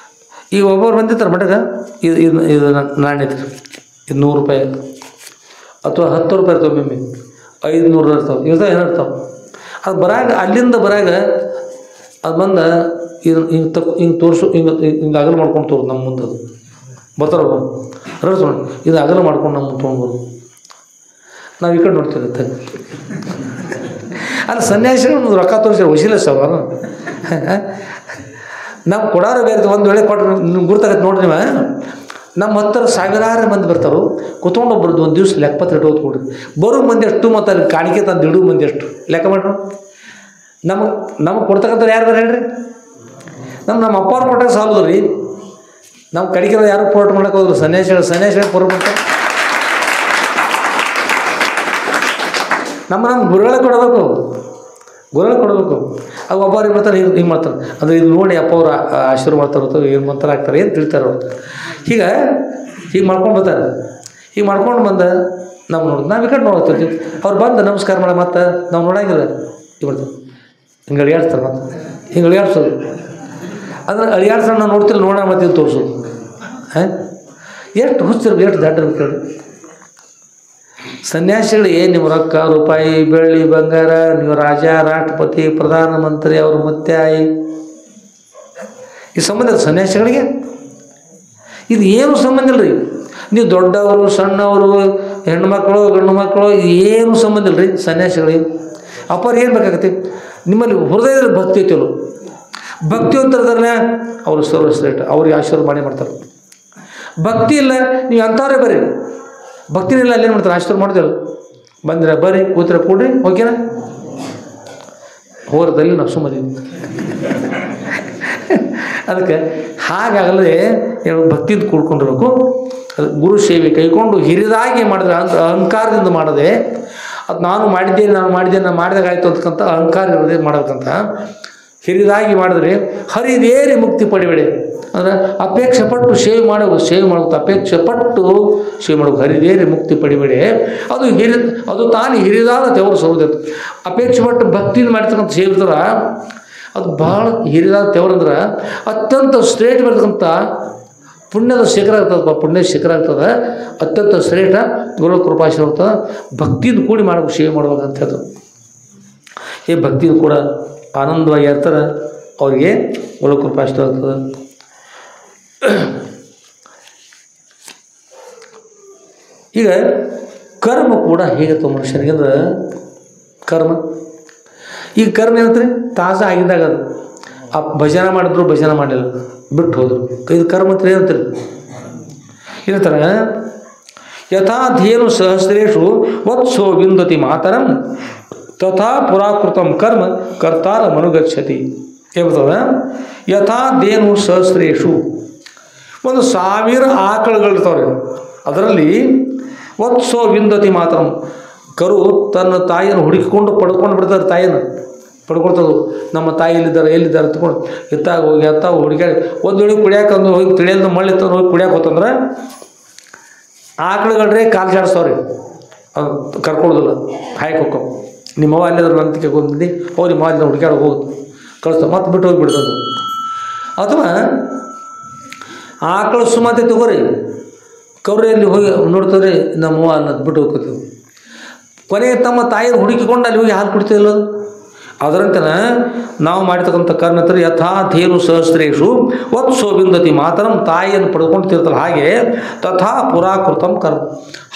ಈಗ ಒಬ್ಬರು ಬಂದಿರ್ತಾರೆ ಮಠಕ್ಕೆ, ಇದು ನಾಣ್ಯ ಐತ್ರಿ, ಇದು 100 ರೂಪಾಯಿ ಅಥವಾ 10 ರೂಪಾಯಿ ಇರ್ತವೆ, ಒಮ್ಮೆ 500 ಇರ್ತಾವೆ, ಇರ್ತಾವೆ ಏನೋ ಇರ್ತಾವೆ. ಅದು ಬರಾಗ ಅಲ್ಲಿಂದ ಬರಾಗ ಅದು ಬಂದು ಹಿಂಗೆ ತೋರಿಸು, ಹಿಂಗೆ ಅಗಲ ಮಾಡ್ಕೊಂಡು ತೋರು ನಮ್ಮ ಮುಂದೆ. ಅದು ಬರ್ತಾರ ರಡ್ಸ್ ನೋಡಿ, ಇದು ಅಗಲ ಮಾಡ್ಕೊಂಡು ನಮ್ಮ ತೊಗೊಂಡ್ಬರೋದು. ನಾವು ಈ ಕಡೆ ನೋಡ್ತಿರುತ್ತೆ. ಅಲ್ಲಿ ಸನ್ಯಾಸಿಗಳು ರೊಕ್ಕ ತೋರಿಸಿದ್ರೆ ವಶೀಲ ಸರ್ ನಾವು ಕೊಡಾರು ಬೇರೆ. ಒಂದು ವೇಳೆ ಕೊಟ್ಟರೆ ನಿಮ್ಗೆ ಗುರ್ತಾಗತ್ತೆ ನೋಡ್ರಿ, ನೀವು ನಮ್ಮ ಹತ್ತಿರ ಸಾವಿರಾರು ಮಂದಿ ಬರ್ತಾರೋ, ಕುತ್ಕೊಂಡು ಒಬ್ಬರದ್ದು ಒಂದು ದಿವ್ಸ ಲೆಕ್ಕಪತ್ರ ಇಟ್ಟು ಕೊಡ್ರಿ. ಬರೋ ಮಂದಿ ಎಷ್ಟು ಮತ್ತು ಅಲ್ಲಿ ಕಾಣಿಕೆ ತಂದು ಇಡೋ ಮಂದಿ ಎಷ್ಟು ಲೆಕ್ಕ ಮಾಡ್ರು. ನಮಗೆ ಕೊಡ್ತಕ್ಕಂಥವ್ರು ಯಾರು ಬೇರೆ ಹೇಳ್ರಿ, ನಮ್ಮ ಅಪ್ಪ ಅವ್ರು ಕೊಟ್ಟಾಗ ಸಾಲದು ರೀ. ನಮ್ಮ ಕಡಿಕೆ ಯಾರು ಪೋರ್ಟ್ ಮಾಡೋಕೆ ಹೋದ್ರು, ಸನ್ಯಾಸಿಗಳು ಪೂರ್ವ ಮಾಡ್ತಾರೆ. ನಮ್ಮ ಗುರುಗಳಿಗೆ ಕೊಡಬೇಕು, ಅದು ಒಬ್ಬರಿಗೆ ಬರ್ತಾರೆ, ಹಿಂಗೆ ಮಾಡ್ತಾರೆ. ಅದು ಇದು ನೋಡಿ ಅಪ್ಪ ಅವ್ರು ಆಶೀರ್ವಾದ ಮಾಡ್ತಾರೆ, ಏನು ಮಾಡ್ತಾರೆ ಆಗ್ತಾರೆ, ಏನು ತಿಳ್ತಾರೆ ಅವ್ರು. ಹೀಗೆ ಮಾಡ್ಕೊಂಡು ಬರ್ತಾರೆ. ಹೀಗೆ ಮಾಡ್ಕೊಂಡು ಬಂದು ನಾವು ನೋಡೋದು, ನಾವು ಈ ಕಡೆ ನೋಡ್ತೀವಿ. ಅವ್ರು ಬಂದು ನಮಸ್ಕಾರ ಮಾಡಿ ಮತ್ತೆ ನಾವು ನೋಡಂಗಿಲ್ಲ, ಈಗ ಬರ್ತಾರೆ ಹಿಂಗೆ ಅಳಿಯಾಡ್ತಾರೆ. ಮತ್ತೆ ಹಿಂಗೆ ಅಳಿಯಾಡ್ಸೋದು ಅಂದ್ರೆ ಅಳಿಯಾಡ್ಸೋಣ ನಾವು ನೋಡ್ತಿಲ್ಲ, ನೋಡೋಣ ಮತ್ತೆ ತೋರಿಸೋದು. ಎಷ್ಟು ಹುಚ್ಚಿರ್ಬೇಕು, ಎಷ್ಟು ದಾಟಿರ್ಬೇಕು ಹೇಳಿ. ಸನ್ಯಾಸಿಗಳು ಏನು ನಿಮ್ಮ ರೊಕ್ಕ ರೂಪಾಯಿ ಬೆಳ್ಳಿ ಬಂಗಾರ, ನೀವು ರಾಜ, ರಾಷ್ಟ್ರಪತಿ, ಪ್ರಧಾನಮಂತ್ರಿ, ಅವರು ಮತ್ತೆ ಈ ಸಂಬಂಧ ಸನ್ಯಾಸಿಗಳಿಗೆ ಇದು ಏನು ಸಂಬಂಧ ಇಲ್ಲ ರೀ. ನೀವು ದೊಡ್ಡವರು, ಸಣ್ಣವರು, ಹೆಣ್ಮಕ್ಳು, ಗಂಡು ಮಕ್ಕಳು, ಏನು ಸಂಬಂಧ ಇಲ್ಲ ರೀ ಸನ್ಯಾಸಿಗಳಿಗೆ. ಅಪ್ಪವ್ರು ಏನು ಬೇಕಾಗತ್ತೆ, ನಿಮ್ಮಲ್ಲಿ ಹೃದಯದಲ್ಲಿ ಭಕ್ತಿ ಐತಿಲ್ಲ, ಭಕ್ತಿ ಅಂತಂದ್ರೆ ಅವರು ಸರ್ವಶ್ರೇಷ್ಠ, ಅವ್ರಿಗೆ ಆಶೀರ್ವಾದ ಮಾಡ್ತಾರೆ. ಭಕ್ತಿ ಇಲ್ಲ, ನೀವು ಅಂಥವ್ರೆ ಬರ್ರಿ. ಭಕ್ತಿನಿಲ್ಲ, ಅಲ್ಲೇನು ಮಾಡ್ತಾರೆ, ಆಶೀರ್ವಾದ ಮಾಡ್ತಾರೆ. ಬಂದ್ರೆ ಬರ್ರಿ, ಕೂತ್ರೆ ಕೂಡ್ರಿ, ಓಕೆನಾ. ಹೋರದಲ್ಲಿ ನಾವು ಸುಮ್ಮದಿ. ಅದಕ್ಕೆ ಹಾಗಾಗಲೇ ಭಕ್ತಿಯಿಂದ ಕೂಡ್ಕೊಂಡಿರ್ಬೇಕು. ಗುರು ಸೇವೆ ಕೈಕೊಂಡು ಹಿರಿದಾಗಿ ಮಾಡಿದ್ರೆ ಅಹಂಕಾರದಿಂದ ಮಾಡದೆ, ಅದು ನಾನು ಮಾಡಿದ್ದೇನೆ ನಾನು ಮಾಡಿದಾಗಾಯ್ತು ಅಂತಕ್ಕಂಥ ಅಹಂಕಾರ ಇರೋದೇ ಮಾಡಬೇಕಂತ ಹಿರಿದಾಗಿ ಮಾಡಿದ್ರೆ ಹರಿದೇರಿ ಮುಕ್ತಿ ಪಡಿಬೇಡಿ. ಅಂದರೆ ಅಪೇಕ್ಷೆ ಪಟ್ಟು ಸೇವೆ ಮಾಡಬೇಕು ಅಪೇಕ್ಷೆ ಪಟ್ಟು ಸೇವೆ ಮಾಡಬೇಕು. ಹರಿದೇರಿ ಮುಕ್ತಿ ಪಡಿಬೇಡಿ. ಅದು ತಾನು ಹಿರಿದಾದ ದೇವರು ಸೌದತ್ತು. ಅಪೇಕ್ಷೆ ಪಟ್ಟು ಭಕ್ತಿಯಿಂದ ಮಾಡಿರ್ತಕ್ಕಂಥ ಸೇವೆ ಇರ್ತಾರ, ಅದು ಭಾಳ ಹಿರಿದಾದ ದೇವ್ರಂದ್ರೆ ಅತ್ಯಂತ ಶ್ರೇಷ್ಠ ಬರ್ತಕ್ಕಂಥ ಪುಣ್ಯದ ಶಿಖರ ಆಗ್ತದಪ್ಪ. ಪುಣ್ಯದ ಶಿಖರ ಆಗ್ತದೆ, ಅತ್ಯಂತ ಶ್ರೇಷ್ಠ ಗುರು ಕೃಪಾಶೀರ್ವಾದ ಇರ್ತದೆ. ಭಕ್ತಿಯಿಂದ ಕೂಡಿ ಮಾಡಬೇಕು, ಸೇವೆ ಮಾಡ್ಬೇಕಂತ ಹೇಳ್ದು. ಈ ಭಕ್ತಿಯಿಂದ ಕೂಡ ಆನಂದವಾಗಿ ಇರ್ತಾರೆ, ಅವ್ರಿಗೆ ಗುರು ಕೃಪಾಶೀರ್ವಾದ ಆಗ್ತದೆ. ಈಗ ಕರ್ಮ ಕೂಡ ಹೇಗಿರ್ತವೆ ಮನುಷ್ಯನಿಗೆ ಅಂದ್ರೆ, ಕರ್ಮ ಈಗ ಕರ್ಮ ಏನಂತ್ರಿ ತಾಜಾ ಆಗಿದ್ದಾಗ ಅದು ಆ ಭಜನೆ ಮಾಡಿದ್ರು ಭಜನೆ ಮಾಡಲಿಲ್ಲ ಬಿಟ್ಟು ಹೋದರು, ಇದು ಕರ್ಮ ಅಂತ ಏನಂತೀರಿ. ಏನಂತಾರೆ, ಯಥಾಧೇನು ಸಹಸ್ರೇಶು ವತ್ಸೋ ವಿಂದತಿ ಮಾತರಂ ತಥಾ ಪುರಾಕೃತಂ ಕರ್ಮ ಕರ್ತಾರ ಮನುಗಚ್ಚತಿ. ಹೇಳ್ತದೆ, ಯಥಾಧೇನು ಸಹಸ್ರೇಶು 1000 ಆಕಳುಗಳಿರ್ತಾವ್ರಿ, ಅದರಲ್ಲಿ ವತ್ಸೋ ವಿಂದತಿ ಮಾತರಂ ಕರು ತನ್ನ ತಾಯಿಯನ್ನು ಹುಡುಕಿಕೊಂಡು ಪಡ್ಕೊಂಡು ಬಿಡ್ತಾರೆ. ತಾಯಿಯನ್ನು ಪಡ್ಕೊಳ್ತದೆ. ನಮ್ಮ ತಾಯಿ ಎಲ್ಲಿದ್ದಾರೆ ತಗೊಂಡು ಎತ್ತಾಗ ಹೋಗಿ ಹುಡುಕ್ಯಾಡಿ ಒಂದು ವೇಳೆ ಕುಡಿಯಾಕ ಹೋಗಿ ತಿಳಿಯಲ್ದ ಮಳ್ಳಿ ತಂದು ಹೋಗಿ ಕುಡಿಯಾಕ ಹೋತಂದ್ರೆ ಆಕಳುಗಳ್ರೆ ಕಾಲು ಜಾಡಿಸ್ತಾವ್ರಿ, ಅದು ಕರ್ಕೊಳ್ಳೋದಿಲ್ಲ, ಹಾಯ್ಕೆ ಹೋಕ್ಕವು. ನಿಮ್ಮವ್ವ ಅಲ್ಲಿದ್ರೆ ನಂತಿಕೆ ಬಂದು ಹೋಗಿ ನಿಮ್ಮ ಅಲ್ಲಿ ಹುಡುಕ್ಯಾಡ ಹೋಗುತ್ತೆ ಕಳಿಸ್ತಾವೆ, ಮತ್ತೆ ಬಿಟ್ಟು ಹೋಗಿಬಿಡ್ತದೆ. ಅಥವಾ ಆಕಳು ಸುಮ್ಮತೆ ತಗೋರಿ, ಕೌರಿಯಲ್ಲಿ ಹೋಗಿ ನೋಡ್ತಾರೆ ನಮ್ಮವ್ವ ಅನ್ನೋದು ಬಿಟ್ಟು ಹೋಗ್ತೀವಿ. ಕೊನೆಗೆ ತಮ್ಮ ತಾಯಿಯನ್ನು ಹುಡುಕಿಕೊಂಡು ಅಲ್ಲಿ ಹೋಗಿ ಹಾಲು ಕುಡ್ತಿಲ್ಲ. ಅದರಂತೆನ ನಾವು ಮಾಡಿರ್ತಕ್ಕಂಥ ಕರ್ಮ ಹತ್ರ ಯಥಾಧೇನು ಸಹಸ್ರೇಶು ವತ್ಸೋ ವಿಂದತಿ ಮಾತರಂ, ತಾಯಿಯನ್ನು ಪಡ್ಕೊಳ್ತಿರ್ತಲ್ಲ ಹಾಗೆ ತಥಾ ಪುರಾಕೃತಂ ಕರ್ಮ,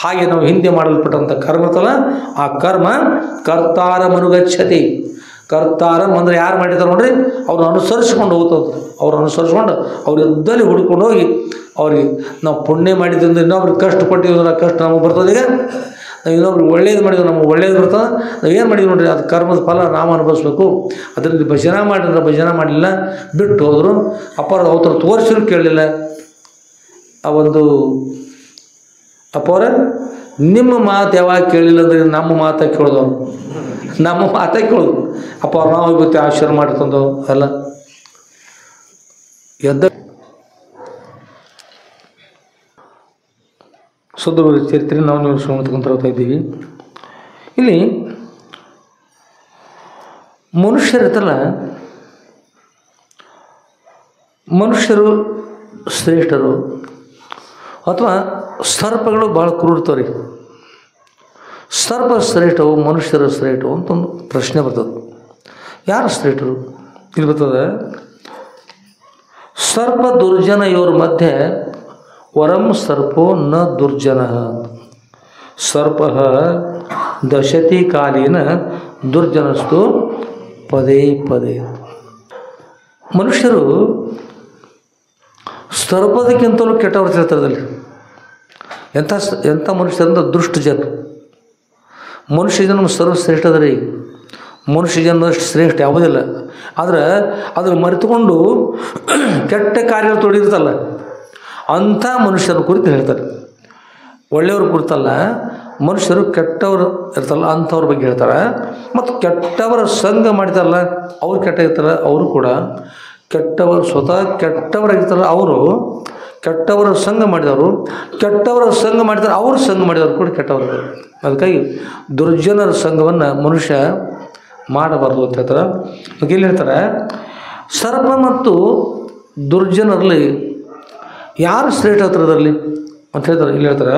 ಹಾಗೆ ನಾವು ಹಿಂದೆ ಮಾಡಲ್ಪಟ್ಟಂಥ ಕರ್ಮ ಇರ್ತಲ್ಲ ಆ ಕರ್ಮ ಕರ್ತಾರ ಮನುಗಚ್ಚತಿ. ಕರ್ತಾರಂ ಅಂದರೆ ಯಾರು ಮಾಡಿರ್ತಾರೆ ನೋಡ್ರಿ, ಅವ್ರನ್ನ ಅನುಸರಿಸ್ಕೊಂಡು ಹೋಗ್ತದೆ. ಅವ್ರು ಅನುಸರಿಸ್ಕೊಂಡು ಅವ್ರ ಇದ್ದಲ್ಲಿ ಹುಡ್ಕೊಂಡು ಹೋಗಿ ಅವ್ರಿಗೆ ನಾವು ಪುಣ್ಯ ಮಾಡಿದ್ರಿಂದ ಇನ್ನೊಬ್ರಿಗೆ ಕಷ್ಟಪಟ್ಟಿದ್ರೆ ಕಷ್ಟ ನಮಗೆ ಬರ್ತದೆ. ಈಗ ನಾವು ಇನ್ನೊಬ್ರಿಗೆ ಒಳ್ಳೇದು ಮಾಡಿದ್ರೆ ನಮಗೆ ಒಳ್ಳೇದು ಬರ್ತದೆ. ನಾವು ಏನು ಮಾಡಿದ್ವಿ ನೋಡ್ರಿ, ಅದು ಕರ್ಮದ ಫಲ ನಾವು ಅನುಭವಿಸ್ಬೇಕು. ಅದರಲ್ಲಿ ಭಜನೆ ಮಾಡಿದ್ರೆ ಭಜನೆ ಮಾಡಲಿಲ್ಲ ಬಿಟ್ಟು ಹೋದರು, ಅಪ್ಪ ಅವ್ರ ತೋರಿಸಿದ್ರು ಕೇಳಲಿಲ್ಲ. ಆ ಒಂದು ಅಪ್ಪವ್ರ ನಿಮ್ಮ ಮಾತು ಯಾವಾಗ ಕೇಳಿಲ್ಲ ಅಂದರೆ ನಮ್ಮ ಮಾತಾ ಕೇಳಿದವ್ರು, ನಮ್ಮ ಮಾತಾ ಕೇಳೋದು. ಅಪ್ಪ ಅವ್ರು ನಾವು ಇವತ್ತು ಆಶೀರ್ವಾದ ಮಾಡ್ತಂದು ಅಲ್ಲ ಎದ್ದ ಶುದ್ಧ ಚರಿತ್ರೆ ನಾವು ನೀವು ಶ್ರಮತಕ್ಕಂತ ಹೋಗ್ತಾ ಇದ್ದೀವಿ. ಇಲ್ಲಿ ಮನುಷ್ಯರಿರ್ತಲ್ಲ, ಮನುಷ್ಯರು ಶ್ರೇಷ್ಠರು ಅಥವಾ ಸರ್ಪಗಳು ಭಾಳ ಕ್ರೂರ್ತವ್ರಿ. ಸರ್ಪ ಶ್ರೇಷ್ಠವು ಮನುಷ್ಯರು ಶ್ರೇಷ್ಠವು ಅಂತ ಒಂದು ಪ್ರಶ್ನೆ ಬರ್ತದೆ. ಯಾರು ಶ್ರೇಷ್ಠರು ಇಲ್ಲಿ ಬರ್ತದೆ. ಸರ್ಪ ದುರ್ಜನ ಇವ್ರ ಮಧ್ಯೆ ವರಂ ಸರ್ಪೋ ನ ದುರ್ಜನ, ಸರ್ಪ ದಶತಿ ಕಾಲೀನ ದುರ್ಜನಸ್ತು ಪದೇ ಪದೇ. ಮನುಷ್ಯರು ಸರ್ಪದಕ್ಕಿಂತಲೂ ಕೆಟ್ಟವ್ರು ಇರ್ತಾರಲ್ಲಿ. ಎಂಥ ಮನುಷ್ಯರಿಂದ ದುಷ್ಟ ಜನ. ಮನುಷ್ಯ ಜನ್ಮ ಸರ್ವಶ್ರೇಷ್ಠ ರೀ. ಮನುಷ್ಯ ಜನ್ಮದಷ್ಟು ಶ್ರೇಷ್ಠ ಯಾವುದಿಲ್ಲ. ಆದರೆ ಅದನ್ನು ಮರೆತುಕೊಂಡು ಕೆಟ್ಟ ಕಾರ್ಯ ತೊಡಗಿರ್ತಲ್ಲ ಅಂಥ ಮನುಷ್ಯರ ಕುರಿತು ಹೇಳ್ತಾರೆ. ಒಳ್ಳೆಯವ್ರ ಕುರಿತಲ್ಲ, ಮನುಷ್ಯರು ಕೆಟ್ಟವರು ಇರ್ತಲ್ಲ ಅಂಥವ್ರ ಬಗ್ಗೆ ಹೇಳ್ತಾರೆ. ಮತ್ತು ಕೆಟ್ಟವರ ಸಂಘ ಮಾಡ್ತಾರಲ್ಲ ಅವ್ರು ಕೆಟ್ಟ ಇರ್ತಾರೆ, ಅವರು ಕೂಡ ಕೆಟ್ಟವರು ಸ್ವತಃ ಕೆಟ್ಟವರಾಗಿರ್ತಾರಲ್ಲ ಅವರು ಕೆಟ್ಟವರ ಸಂಘ ಮಾಡಿದವರು, ಕೆಟ್ಟವರ ಸಂಘ ಮಾಡಿದ್ದಾರೆ ಅವರು ಸಂಘ ಮಾಡಿದವರು ಕೂಡ ಕೆಟ್ಟವರು. ಅದಕ್ಕಾಗಿ ದುರ್ಜನರ ಸಂಘವನ್ನು ಮನುಷ್ಯ ಮಾಡಬಾರ್ದು ಅಂತ ಹೇಳ್ತಾರೆ. ಇಲ್ಲಿ ಹೇಳ್ತಾರೆ, ಸರ್ಪ ಮತ್ತು ದುರ್ಜನರಲ್ಲಿ ಯಾರು ಶ್ರೇಷ್ಠ ಹತ್ರದಲ್ಲಿ ಅಂತ ಹೇಳ್ತಾರೆ. ಇಲ್ಲಿ ಹೇಳ್ತಾರೆ,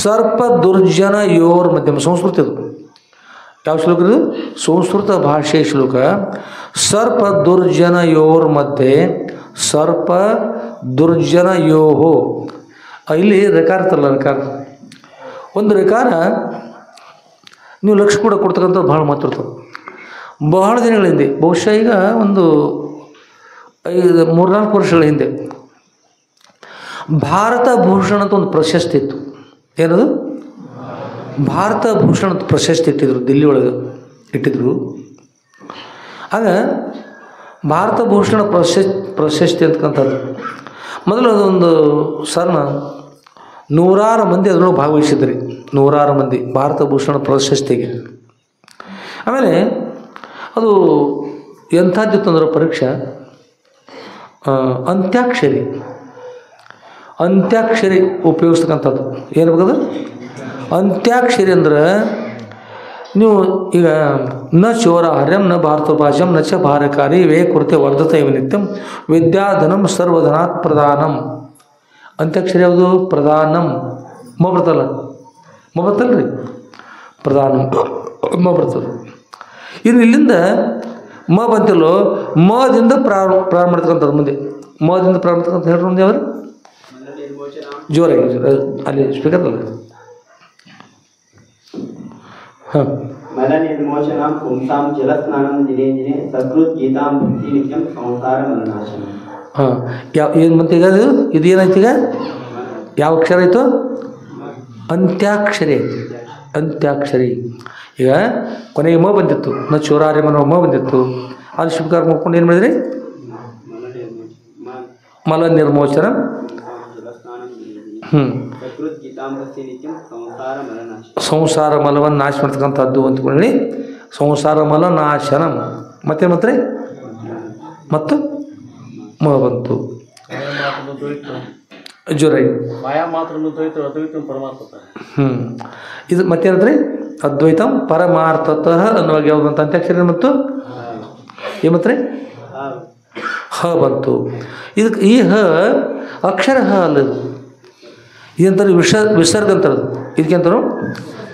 ಸರ್ಪ ದುರ್ಜನ ಯೋರ್ ಮಧ್ಯಮ. ಸಂಸ್ಕೃತ ಇದು ಯಾವ ಶ್ಲೋಕ ಇದು? ಸಂಸ್ಕೃತ ಭಾಷೆ ಶ್ಲೋಕ. ಸರ್ಪ ದುರ್ಜನ ಯೋರ್ ಮಧ್ಯೆ ಸರ್ಪ ದುರ್ಜನ ಯೋಹೋ. ಇಲ್ಲಿ ರೆಕಾರ ಇರ್ತಲ್ಲ, ರೆಕಾರ ಒಂದು ರೆಕಾರ ನೀವು ಲಕ್ಷ ಕೂಡ ಕೊಡ್ತಕ್ಕಂಥದ್ದು ಭಾಳ ಮಾತಾಡ್ತದೆ. ಬಹಳ ದಿನಗಳ ಹಿಂದೆ, ಬಹುಶಃ ಈಗ ಒಂದು 3-4 ವರ್ಷಗಳ ಹಿಂದೆ ಭಾರತ ಭೂಷಣ ಅಂತ ಒಂದು ಪ್ರಶಸ್ತಿ ಇತ್ತು. ಏನದು? ಭಾರತ ಭೂಷಣ ಅಂತ ಪ್ರಶಸ್ತಿ ಇಟ್ಟಿದ್ರು, ದಿಲ್ಲಿ ಒಳಗೆ ಇಟ್ಟಿದ್ರು. ಆಗ ಭಾರತ ಭೂಷಣ ಪ್ರಶಸ್ತಿ ಅಂತಕ್ಕಂಥದ್ದು ಮೊದಲು ಅದೊಂದು ಸರ್ನ ನೂರಾರು ಮಂದಿ ಅದರೊಳಗೆ ಭಾಗವಹಿಸಿದ್ರಿ, ನೂರಾರು ಮಂದಿ ಭಾರತ ಭೂಷಣ ಪ್ರಶಸ್ತಿಗೆ. ಆಮೇಲೆ ಅದು ಎಂಥದ್ದಿತ್ತು ಅಂದ್ರೆ ಪರೀಕ್ಷೆ ಅಂತ್ಯಾಕ್ಷರಿ ಉಪಯೋಗಿಸ್ತಕ್ಕಂಥದ್ದು. ಏನು ಬೇಕದು ಅಂತ್ಯಾಕ್ಷರಿ ಅಂದ್ರೆ ನೀವು ಈಗ ನ ಚೋರ ಹರ್ಯಂ ನ ಭಾರತ ಭಾಷಂ ನ ಚ ಭಾರಕಾರಿ ವೇ ಕುರಿತೆ ವರ್ಧತ ಇವ ನಿತ್ಯಂ ವಿದ್ಯಾಧನಂ ಸರ್ವಧನಾತ್ ಪ್ರಧಾನಂ. ಅಂತ್ಯಾಕ್ಷರಿ ಯಾವುದು? ಪ್ರಧಾನಂ. ಬರ್ತಲ್ಲ ಬರ್ತಲ್ರಿ, ಪ್ರಧಾನಂ ಬರ್ತದೆ. ಇನ್ನು ಇಲ್ಲಿಂದ ಬಂತಿಲ್ಲೋ ಮದಿಂದ ಪ್ರಾರಂಭ ಮಾಡ್ತಕ್ಕಂಥದ್ದು. ಮುಂದೆ ಮದಿಂದ ಪ್ರಾರಂಭ ಮಾಡ್ತಕ್ಕಂಥ ಹೇಳ್ರಿ ಮುಂದೆ ಅವರು ಜೋರಾಗಿ ಅಲ್ಲಿ ಸ್ಪೀಕರ್ ಅಲ್ಲ. ಹಾಂ ಮಲ ನಿರ್ಮೋಚನಂ ಪುಂಸಾಂ ಜಲಸ್ನಾನಂ ದಿನೇ ದಿನೇ ಸಕೃತ್ ಗೀತಾಂ ಭಕ್ತಿ ನಿತ್ಯಂ ಸಂಸಾರ ಮಲನಾಶನ. ಹಾಂ ಏನು ಮತ್ತೆ ಈಗ ಇದು ಏನಾಯ್ತು? ಈಗ ಯಾವ ಅಕ್ಷರ ಆಯಿತು? ಅಂತ್ಯಾಕ್ಷರಿ ಆಯಿತು. ಅಂತ್ಯಾಕ್ಷರಿ. ಈಗ ಕೊನೆಗೆ ಬಂದಿತ್ತು, ನ ಚೋರಾರ್ಯ ಮನೋ ಬಂದಿತ್ತು. ಅದು ಶಿವಕಾರ ಮಾಡ್ಕೊಂಡು ಏನು ಮಾಡಿದ್ರಿ? ಮಲ ನಿರ್ಮೋಚನ ಸಂಸಾರ ಮಲವನ್ನು ನಾಶ ಮಾಡ್ತಕ್ಕಂಥದ್ದು ಅಂದ್ಕೊಳ್ಳಿ. ಸಂಸಾರ ಮಲ ನಾಶನ ಮತ್ತೆ ಮತ್ತೆ ಮತ್ತು ಬಂತು ಜೋರಾಗಿ. ಇದು ಮತ್ತೇನಂದ್ರೆ ಅದ್ವೈತಂ ಪರಮಾರ್ಥತಃ ಅನ್ನುವಾಗ ಯಾವುದು ಅಂತ ಅಂತ್ಯಾಕ್ಷರಿ ಮತ್ತು ಏಮತ್ರೆ ಹ ಬಂತು. ಇದಕ್ಕೆ ಈ ಹ ಅಕ್ಷರ ಹ ಅಲ್ಲದು, ಇದಂತಾರೆ ವಿಸರ್ಗ ಅಂತಾರದು. ಇದಕ್ಕೆ ಅಂತಾರು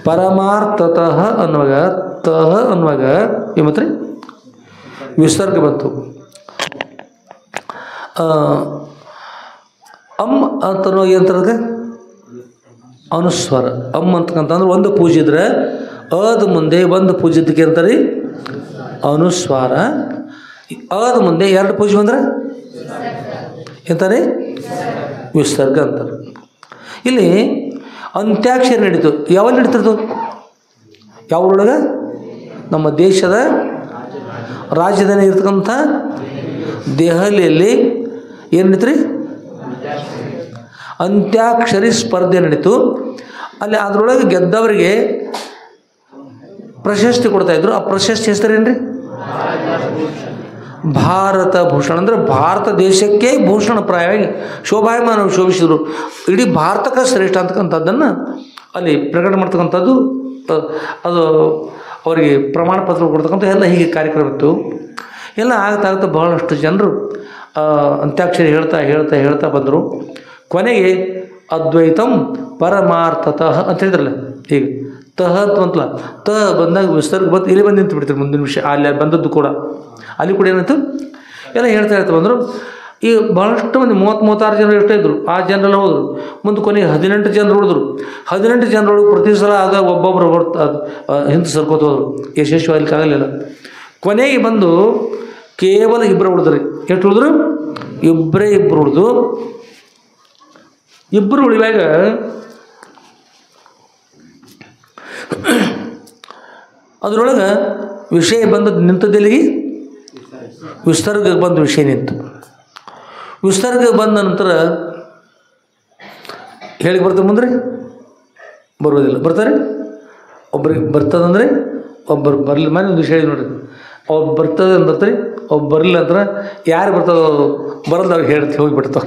ಪರಮಾರ್ಥತಃ ಅನ್ನುವಾಗ ತಹ ಅನ್ನುವಾಗ ಏಮತ್ರೆ ವಿಸರ್ಗ ಬಂತು. ಅಮ್ ಅಂತನೋ ಏನಂತಾರೆ ಅನುಸ್ವರ. ಅಮ್ ಅಂತಕ್ಕಂತಂದ್ರೆ ಒಂದು ಪೂಜೆ ಇದ್ರೆ ಅದ ಮುಂದೆ ಒಂದು ಪೂಜಿದ್ದಕ್ಕೆ ಅಂತಾರೆ ಅನುಸ್ವಾರ. ಅದ ಮುಂದೆ ಎರಡು ಪೂಜೆ ಬಂದ್ರೆ ಎಂತಾರೆ ವಿಸರ್ಗ ಅಂತಾರೆ. ಇಲ್ಲಿ ಅಂತ್ಯಾಕ್ಷರಿ ನಡೀತು. ಯಾವಲ್ಲಿ ನಡೀತಿರ್ತು? ಯಾವ್ರೊಳಗೆ? ನಮ್ಮ ದೇಶದ ರಾಜಧಾನಿ ಇರ್ತಕ್ಕಂಥ ದೆಹಲಿಯಲ್ಲಿ ಏನು ನಡೀತ್ರಿ? ಅಂತ್ಯಾಕ್ಷರಿ ಸ್ಪರ್ಧೆ ನಡೀತು. ಅಲ್ಲಿ ಅದರೊಳಗೆ ಗೆದ್ದವರಿಗೆ ಪ್ರಶಸ್ತಿ ಕೊಡ್ತಾಯಿದ್ರು. ಆ ಪ್ರಶಸ್ತಿ ಹೆಸರೇನ್ರಿ? ಭಾರತ ಭೂಷಣ. ಅಂದರೆ ಭಾರತ ದೇಶಕ್ಕೆ ಭೂಷಣಪ್ರಾಯವಾಗಿ ಶೋಭಾಯಮಾನ ಶೋಭಿಸಿದರು. ಇಡೀ ಭಾರತಕ್ಕೆ ಶ್ರೇಷ್ಠ ಅಂತಕ್ಕಂಥದ್ದನ್ನು ಅಲ್ಲಿ ಪ್ರಕಟ ಮಾಡ್ತಕ್ಕಂಥದ್ದು, ಅದು ಅವರಿಗೆ ಪ್ರಮಾಣ ಪತ್ರ ಕೊಡ್ತಕ್ಕಂಥ ಎಲ್ಲ ಹೀಗೆ ಕಾರ್ಯಕ್ರಮ ಇತ್ತು. ಎಲ್ಲ ಆಗ್ತಾ ಬಹಳಷ್ಟು ಜನರು ಅಂತ್ಯಾಕ್ಷರಿ ಹೇಳ್ತಾ ಹೇಳ್ತಾ ಹೇಳ್ತಾ ಬಂದರು. ಕೊನೆಗೆ ಅದ್ವೈತಂ ಪರಮಾರ್ಥತಃ ಅಂತ ಹೇಳಿದ್ರಲ್ಲ, ಈಗ ತಹ ಅಂತಲ್ಲ, ತ ಬಂದಾಗ ವಿಸರ್ಗ ಬಂದು ಇಲ್ಲಿ ಬಂದು ನಿಂತು ಬಿಡ್ತಾರೆ. ಮುಂದಿನ ವಿಷಯ ಅಲ್ಲಿ ಬಂದದ್ದು ಕೂಡ ಅಲ್ಲಿ ಕೂಡ ಏನಾಯ್ತು ಎಲ್ಲ ಹೇಳ್ತಾ ಬಂದರು. ಈಗ ಭಾಳಷ್ಟು ಮಂದಿ 36 ಜನರು ಎಷ್ಟೇ ಇದ್ದರು. ಆ ಜನರೆಲ್ಲ ಹೋದರು. ಮುಂದೆ ಕೊನೆಗೆ 18 ಜನರು ಉಳಿದ್ರು. 18 ಜನರೊಳಗೆ ಪ್ರತಿ ಸಲ ಆಗ ಒಬ್ಬೊಬ್ಬರು ಹಿಂದೆ ಸರ್ಕೋತ ಹೋದರು. ಯಶಸ್ವಿಯಾಗಲಿಕ್ಕಾಗಲಿಲ್ಲ. ಕೊನೆಗೆ ಬಂದು ಕೇವಲ ಇಬ್ಬರು ಉಳಿದ್ರಿ. ಎಷ್ಟು ಉಳಿದ್ರು? ಇಬ್ಬರು ಉಳಿದು ಇಬ್ಬರು ಉಳಿವಾಗ ಅದರೊಳಗೆ ವಿಷಯ ಬಂದದ್ದು ನಿಂತದ್ದೆಲ್ಲಿಗೆ? ವಿಸರ್ಗಕ್ಕೆ ಬಂದು ವಿಷಯ ನಿಂತು. ವಿಸರ್ಗಕ್ಕೆ ಬಂದ ನಂತರ ಹೇಳಿ ಬರ್ತಾರೆ ಮುಂದೆ ಬರೋದಿಲ್ಲ. ಬರ್ತಾರೆ ಒಬ್ರಿಗೆ ಬರ್ತದಂದ್ರೆ ಒಬ್ಬರು ಬರಲಿ. ಮನೆ ಒಂದು ವಿಷಯ ನೋಡ್ರಿ, ಒಬ್ಬ ಬರ್ತದೆ ಅಂದ್ರಿ, ಒಬ್ಬ ಬರಲಿಲ್ಲ ಅಂದ್ರೆ ಯಾರು ಬರ್ತದೋ ಬರಲ್ಲ ಅವ್ರಿಗೆ ಹೇಳ್ತಿ ಹೋಗಿಬಿಡ್ತಾವ.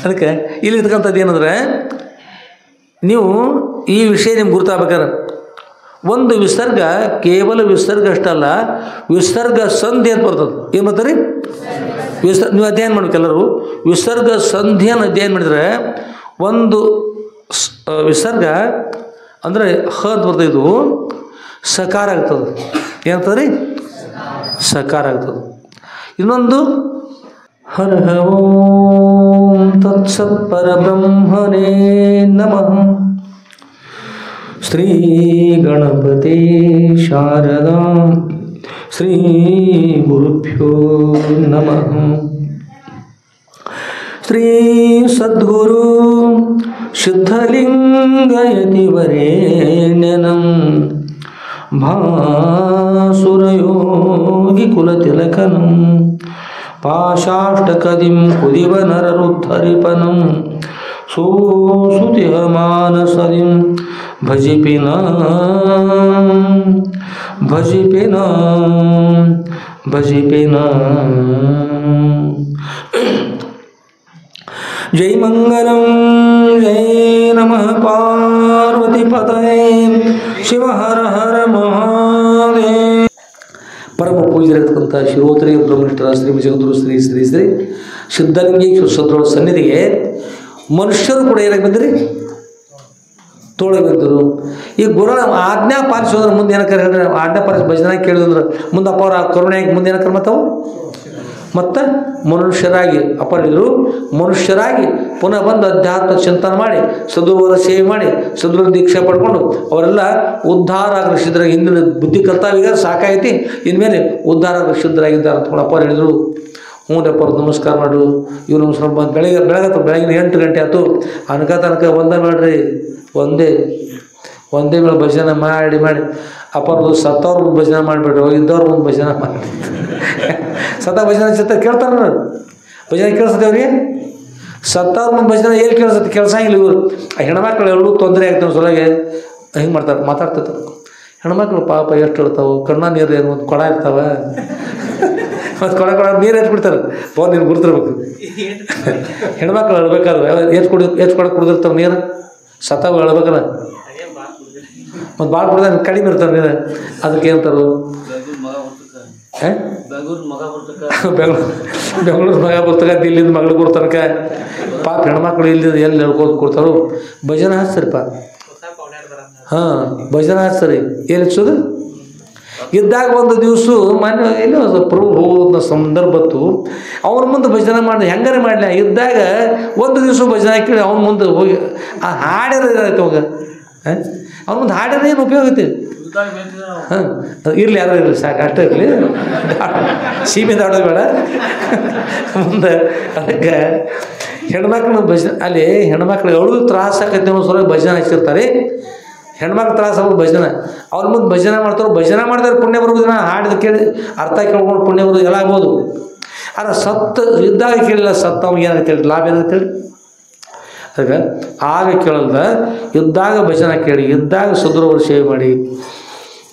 ಅದಕ್ಕೆ ಇಲ್ಲಿ ಇರ್ತಕ್ಕಂಥದ್ದು ಏನಂದ್ರೆ, ನೀವು ಈ ವಿಷಯ ನಿಮ್ಗೆ ಗುರ್ತಾಗಬೇಕಾದ್ರೆ ಒಂದು ವಿಸರ್ಗ ಕೇವಲ ವಿಸರ್ಗ ಅಷ್ಟಲ್ಲ, ವಿಸರ್ಗ ಸಂಧಿ ಅಂತ ಬರ್ತದೆ. ಏನು ಬರ್ತಾರೆ? ನೀವು ಅಧ್ಯಯನ ಮಾಡ್ಬೇಕು ಎಲ್ಲರೂ. ವಿಸರ್ಗ ಸಂಧಿಯನ್ನು ಅಧ್ಯಯನ ಮಾಡಿದರೆ ಒಂದು ವಿಸರ್ಗ ಅಂದರೆ ಹ ಅಂತ ಬರ್ತದೆ, ಇದು ಸಕಾರ ಆಗ್ತದೆ. ಏನಂತದ್ರಿ? ಸಕಾರ ಆಗ್ತದೆ. ಇನ್ನೊಂದು ಹರ ಓಂ ತತ್ಸತ್ ಪರಬ್ರಹ್ಮಣೇ ನಮಃ. ಶ್ರೀ ಗಣಪತಿ ಶಾರದಾ ಶ್ರೀ ಗುರುಭ್ಯೋ ನಮಃ. ಶ್ರೀ ಸದ್ಗುರು ಸಿದ್ಧಲಿಂಗಯತಿ ವರೇಣ್ಯನಂ ಭಾಸುರಯೋಗಿ ಕುಲತಿಲಕನಂ ಪಾಶಾಷ್ಟಕದಿಂ ಕುದಿವ ನರರುದ್ಧರಿಪನಂ ಸೋಸುತಿಹ ಮಾನಸದಿಂ ಭಜಿಪಿನ ಭಜಿಪಿನ ಭಜಿಪಿನ. ಜೈ ಮಂಗಲಂ ಜೈ ನಮಃ ಪಾರ್ವತಿ ಪತಯೇ ಶಿವ ಹರ ಹರ ಮಹಾದೇವ. ಪರಮ ಪೂಜ್ಯರಾಗಿರ್ತಕ್ಕಂಥ ಶಿರೋತ್ತರಿ ಬ್ರಹ್ಮನಿಷ್ಠರ ಶ್ರೀ ಜಗದ್ಗುರು ಶ್ರೀ ಶ್ರೀ ಶ್ರೀ ಸಿದ್ಧಲಿಂಗೇಶ್ವರ ಸದ್ಗುರುಗಳ ಸನ್ನಿಧಿಗೆ ಮನುಷ್ಯರು ಕೂಡ ಏನಾಗಿ ಬಂದಿರಿ, ತೋಳಗೆ ಬಂದರು. ಈ ಗುರುಗಳ ಆಜ್ಞಾ ಪಾಲಿಸೋದ್ರ ಮುಂದೆ ಏನಕ್ಕೆ ಹೇಳ್ರಿ, ಆಜ್ಞಾ ಪಾಲಿಸಿ ಭಜನೆ ಕೇಳಿದ್ರೆ ಮುಂದೆ ಅಪ್ಪ ಅವ್ರ ಕರುಣೆಯಾಗಿ ಮುಂದೆ ಏನಕ್ಕೆ ಮತ್ತವು ಮತ್ತು ಮನುಷ್ಯರಾಗಿ ಅಪರಿದ್ರು ಮನುಷ್ಯರಾಗಿ ಪುನಃ ಬಂದು ಅಧ್ಯಾತ್ಮ ಚಿಂತನೆ ಮಾಡಿ ಸದ್ಗುರುವರ ಸೇವೆ ಮಾಡಿ ಸದ್ಗುರು ದೀಕ್ಷೆ ಪಡ್ಕೊಂಡು ಅವರೆಲ್ಲ ಉದ್ಧಾರ ಆಗಲು ಸಿದ್ಧರಾಗಿ, ಹಿಂದಿನ ಬುದ್ಧಿ ಕರ್ತಾವೀಗ ಸಾಕಾಯ್ತಿ, ಇನ್ಮೇಲೆ ಉದ್ಧಾರ ಆಗಲು ಸಿದ್ಧರಾಗಿದ್ದಾರೆ ಅಂತ ಅಪ್ಪ ಹೇಳಿದರು. ಹ್ಞೂ ಅಪ್ಪ ನಮಸ್ಕಾರ ಮಾಡು. ಇವ್ರು ನಮಸ್ಕಾರ ಬಂದು ಬೆಳಗಿನ 8 ಗಂಟೆ ಆಯ್ತು ತನಕ ಒಂದೇ ಮಾಡ್ರಿ, ಒಂದೇ ವೇಳೆ ಭಜನೆ ಮಾಡಿ ಅಪ್ಪರದು ಸತ್ತವ್ರ ಮುಂದೆ ಭಜನೆ ಮಾಡಿಬಿಡ್ರಿ, ಇದ್ದವ್ರ ಮುಂದೆ ಭಜನೆ ಮಾಡಿ. ಸತ್ತ ಭಜನೆ ಸತ್ತ ಕೇಳ್ತಾರೆ, ಭಜನೆ ಕೇಳಿಸ್ತದೆ ಅವ್ರಿಗೆ. ಸತ್ತವ್ರ ಮುಂದೆ ಭಜನೆ ಏನು ಕೇಳಿಸುತ್ತೆ, ಕೇಳ್ಸಂಗಿಲ್ಲ. ಇವರು ಹೆಣ್ಮಕ್ಳು ಎಲ್ಲರೂ ತೊಂದರೆ ಆಗ್ತಾವೆ ಸೊಲಗೆ ಹಿಂಗೆ ಮಾಡ್ತಾರೆ, ಮಾತಾಡ್ತಿರ್ತಾರೆ. ಹೆಣ್ಮಕ್ಳು ಪಾಪ ಎಷ್ಟು ಹೇಳ್ತಾವೆ, ಕಣ್ಣ ನೀರು ಏನು ಒಂದು ಕೊಡ ಇರ್ತಾವೆ, ಮತ್ತು ಕೊಡ ನೀರು ಎತ್ಬಿಡ್ತಾರೆ. ನೀನು ಗುರ್ತಿರ್ಬೇಕು. ಹೆಣ್ಮಕ್ಳು ಹೇಳ್ಬೇಕಾದ್ರೆ ಎಷ್ಟು ಕೊಡ ಕುಡಿದಿರ್ತಾವೆ ನೀರು, ಸತ್ತಾವ ಹೇಳ್ಬೇಕಲ್ಲ. ಮತ್ತು ಭಾಳ ಕುಡ್ದ ಕಡಿಮೆ ಇರ್ತಾವೆ ನೀರು, ಅದಕ್ಕೆ ಏನಂತಾರು ಬೆಂಗಳೂರು ಮಗ ಬರ್ತಕ, ದಿಲ್ಲಿಂದ ಮಗಳು ಕೊಡ್ತನಕ ಪಾಪ ಹೆಣ್ಮಕ್ಳು ಇಲ್ಲಿ ಎಲ್ಲಿ ಹೇಳ್ಕೋದು ಕೊಡ್ತಾರೋ. ಭಜನೆ ಹಚ್ತಾರಪ್ಪ, ಹಾಂ ಭಜನೆ ಹಚ್ತಾರೆ. ಏನು ಹಚ್ಚೋದು ಇದ್ದಾಗ ಒಂದು ದಿವಸ ಮೊನ್ನೆ ಎಲ್ಲೋ ಪ್ರಭು ಹೋದ ಸಂದರ್ಭ ಬತ್ತು, ಅವ್ರ ಮುಂದೆ ಭಜನೆ ಮಾಡಿ ಹೆಂಗಾರೆ ಮಾಡಲಿ. ಇದ್ದಾಗ ಒಂದು ದಿವಸ ಭಜನೆ ಕೇಳಿ ಅವ್ನ ಮುಂದೆ ಹೋಗಿ ಆ ಹಾಡ್ಯಾರ ಇದಾಯ್ತು ಅವಾಗ, ಅವ್ನ ಮುಂದೆ ಹಾಡ್ಯಾರ ಏನು ಉಪಯೋಗ ಐತಿ? ಹಾಂ ಇರಲಿ, ಯಾರು ಇರಲಿ ಸಾಕು, ಅಷ್ಟೇ ಇರಲಿ, ಸೀಮೆ ದಾಡೋದು ಬೇಡ ಮುಂದೆ. ಅದಕ್ಕೆ ಹೆಣ್ಮಕ್ಳು ಭಜನೆ ಅಲ್ಲಿ ಹೆಣ್ಮಕ್ಳು ಎಳದು ತ್ರಾಸ ಆಕೈತಿ ಅನ್ನೋ ಸಲ ಭಜನೆ ಹಚ್ಚಿರ್ತಾರೆ. ಹೆಣ್ಮಕ್ಳು ತ್ರಾಸ ಆಗೋದು ಭಜನೆ, ಅವ್ರ ಮುಂದೆ ಭಜನೆ ಮಾಡ್ತಾರೆ. ಭಜನೆ ಮಾಡಿದ್ರೆ ಪುಣ್ಯ ಬರುವುದಿನ, ಹಾಡಿದ ಕೇಳಿ ಅರ್ಥ ಕೇಳ್ಕೊಂಡು ಪುಣ್ಯ ಬರೋದು ಎಲ್ಲ ಆಗ್ಬೋದು. ಆದರೆ ಸತ್ತು ಇದ್ದಾಗ ಕೇಳಿಲ್ಲ, ಸತ್ತ ಅವ್ನಿಗೆ ಏನಾಗುತ್ತೆ ಹೇಳಿ, ಲಾಭ ಏನಾಗುತ್ತೆ ಹೇಳಿ. ಅದಕ್ಕೆ ಆಗ ಕೇಳಲ್ದ, ಇದ್ದಾಗ ಭಜನೆ ಕೇಳಿ, ಇದ್ದಾಗ ಸದ್ಗುರುವರ ಸೇವೆ ಮಾಡಿ,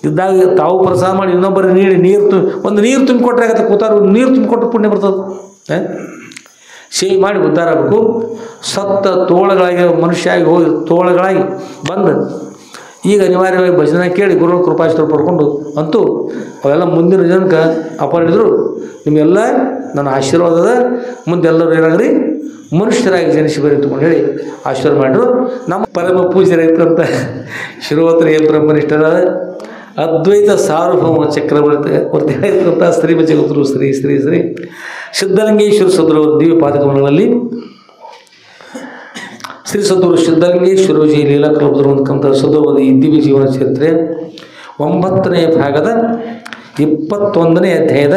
ಇದ್ದಾಗ ತಾವು ಪ್ರಸಾದ ಮಾಡಿ ಇನ್ನೊಬ್ಬರಿಗೆ ನೀಡಿ ಒಂದು ನೀರು ತುಂಬಿಕೊಟ್ರೆ ಆಗತ್ತೆ. ಕೂತಾರು ನೀರು ತುಂಬಿಕೊಟ್ರೆ ಪುಣ್ಯ ಬರ್ತದೆ. ಸೇವೆ ಮಾಡಿ ಉದ್ಧಾರ ಆಗಬೇಕು. ಸತ್ತ ತೋಳಗಳಾಗಿ ಮನುಷ್ಯ ಆಗಿ ಹೋಗಿ ತೋಳಗಳಾಗಿ ಬಂದು ಈಗ ಅನಿವಾರ್ಯವಾಗಿ ಭಜನೆ ಕೇಳಿ ಗುರುಗಳ ಕೃಪಾಶೀರ್ವಾದ ಪಡ್ಕೊಂಡು ಅಂತೂ ಅವೆಲ್ಲ ಮುಂದಿನ ಜನಕ್ಕೆ ಅಪರಿಡಿದ್ರು. ನಿಮಗೆಲ್ಲ ನನ್ನ ಆಶೀರ್ವಾದದ ಮುಂದೆ ಎಲ್ಲರೂ ಏನಾಗ್ರಿ ಮನುಷ್ಯರಾಗಿ ಜನಿಸಿ ಬರೀತುಕೊಂಡು ಹೇಳಿ ಆಶೀರ್ವಾದ ಮಾಡಿದ್ರು. ನಮ್ಮ ಪರಮ ಪೂಜ್ಯರಾಗಿರ್ತಂಥ ಶಿರೋತ್ತರಿ ಬ್ರಹ್ಮನಿಷ್ಠರ ಅದ್ವೈತ ಸಾರ್ವಭೌಮ ಚಕ್ರವರ್ತಿಯಾಗಿರ್ತಂಥ ಶ್ರೀ ಜಗದ್ಗುರು ಶ್ರೀ ಶ್ರೀ ಶ್ರೀ ಸಿದ್ಧಲಿಂಗೇಶ್ವರ ಸದ್ಗುರುವರ ದಿವ್ಯ ಪಾದಕಮಲಗಳಲ್ಲಿ ಶ್ರೀ ಸದ್ಗುರು ಸಿದ್ಧಲಿಂಗೇಶ್ವರಜಿ ಲೀಲಾಕಲ್ಪದರು ಅಂತಕ್ಕಂಥ ಸದ್ಗುರುವರ ಈ ದಿವ್ಯ ಜೀವನ ಚರಿತ್ರೆ 9ನೇ ಭಾಗದ 21ನೇ ಅಧ್ಯಾಯದ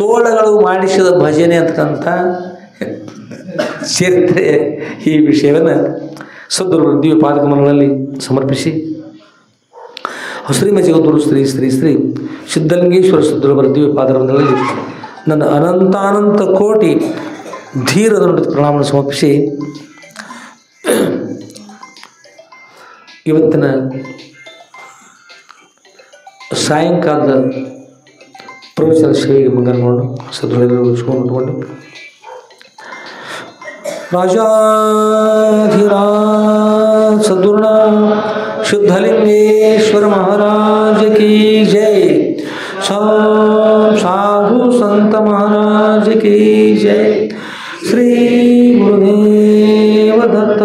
ತೋಳಗಳು ಮಾಡಿಸಿದ ಭಜನೆ ಅಂತಕ್ಕಂಥ ಚರಿತ್ರೆ ಈ ವಿಷಯವನ್ನು ಸದ್ಗುರುವರ ದಿವ್ಯ ಪಾದಕಮಲಗಳಲ್ಲಿ ಸಮರ್ಪಿಸಿ ಶ್ರೀಮ ಜಗದ್ಗುರು ಶ್ರೀ ಶ್ರೀ ಶ್ರೀ ಸಿದ್ಧಲಿಂಗೇಶ್ವರ ಸದ್ಗುರುವರ ದಿವ್ಯ ಪಾದಕಮಲಗಳಲ್ಲಿ ನನ್ನ ಅನಂತಾನಂತ ಕೋಟಿ ಧೀರದ ಪ್ರಣಾಮವನ್ನು ಸಮರ್ಪಿಸಿ ಇವತ್ತಿನ ಸಾಯಂಕಾಲದ ಪ್ರವಚನ ಸೇವೆಗೆ ಮಂಗನಗೊಂಡು ಸದ್ಗುರು ಶುಭಗೊಂಡು ರಾಜಾಧಿರಾಜ ಸದ್ಗುರುಣ ಸಿದ್ಧಲಿಂಗೇಶ್ವರ महाराज की जय, साधु संत महाराज की जय, श्री गुरुदेव दत्त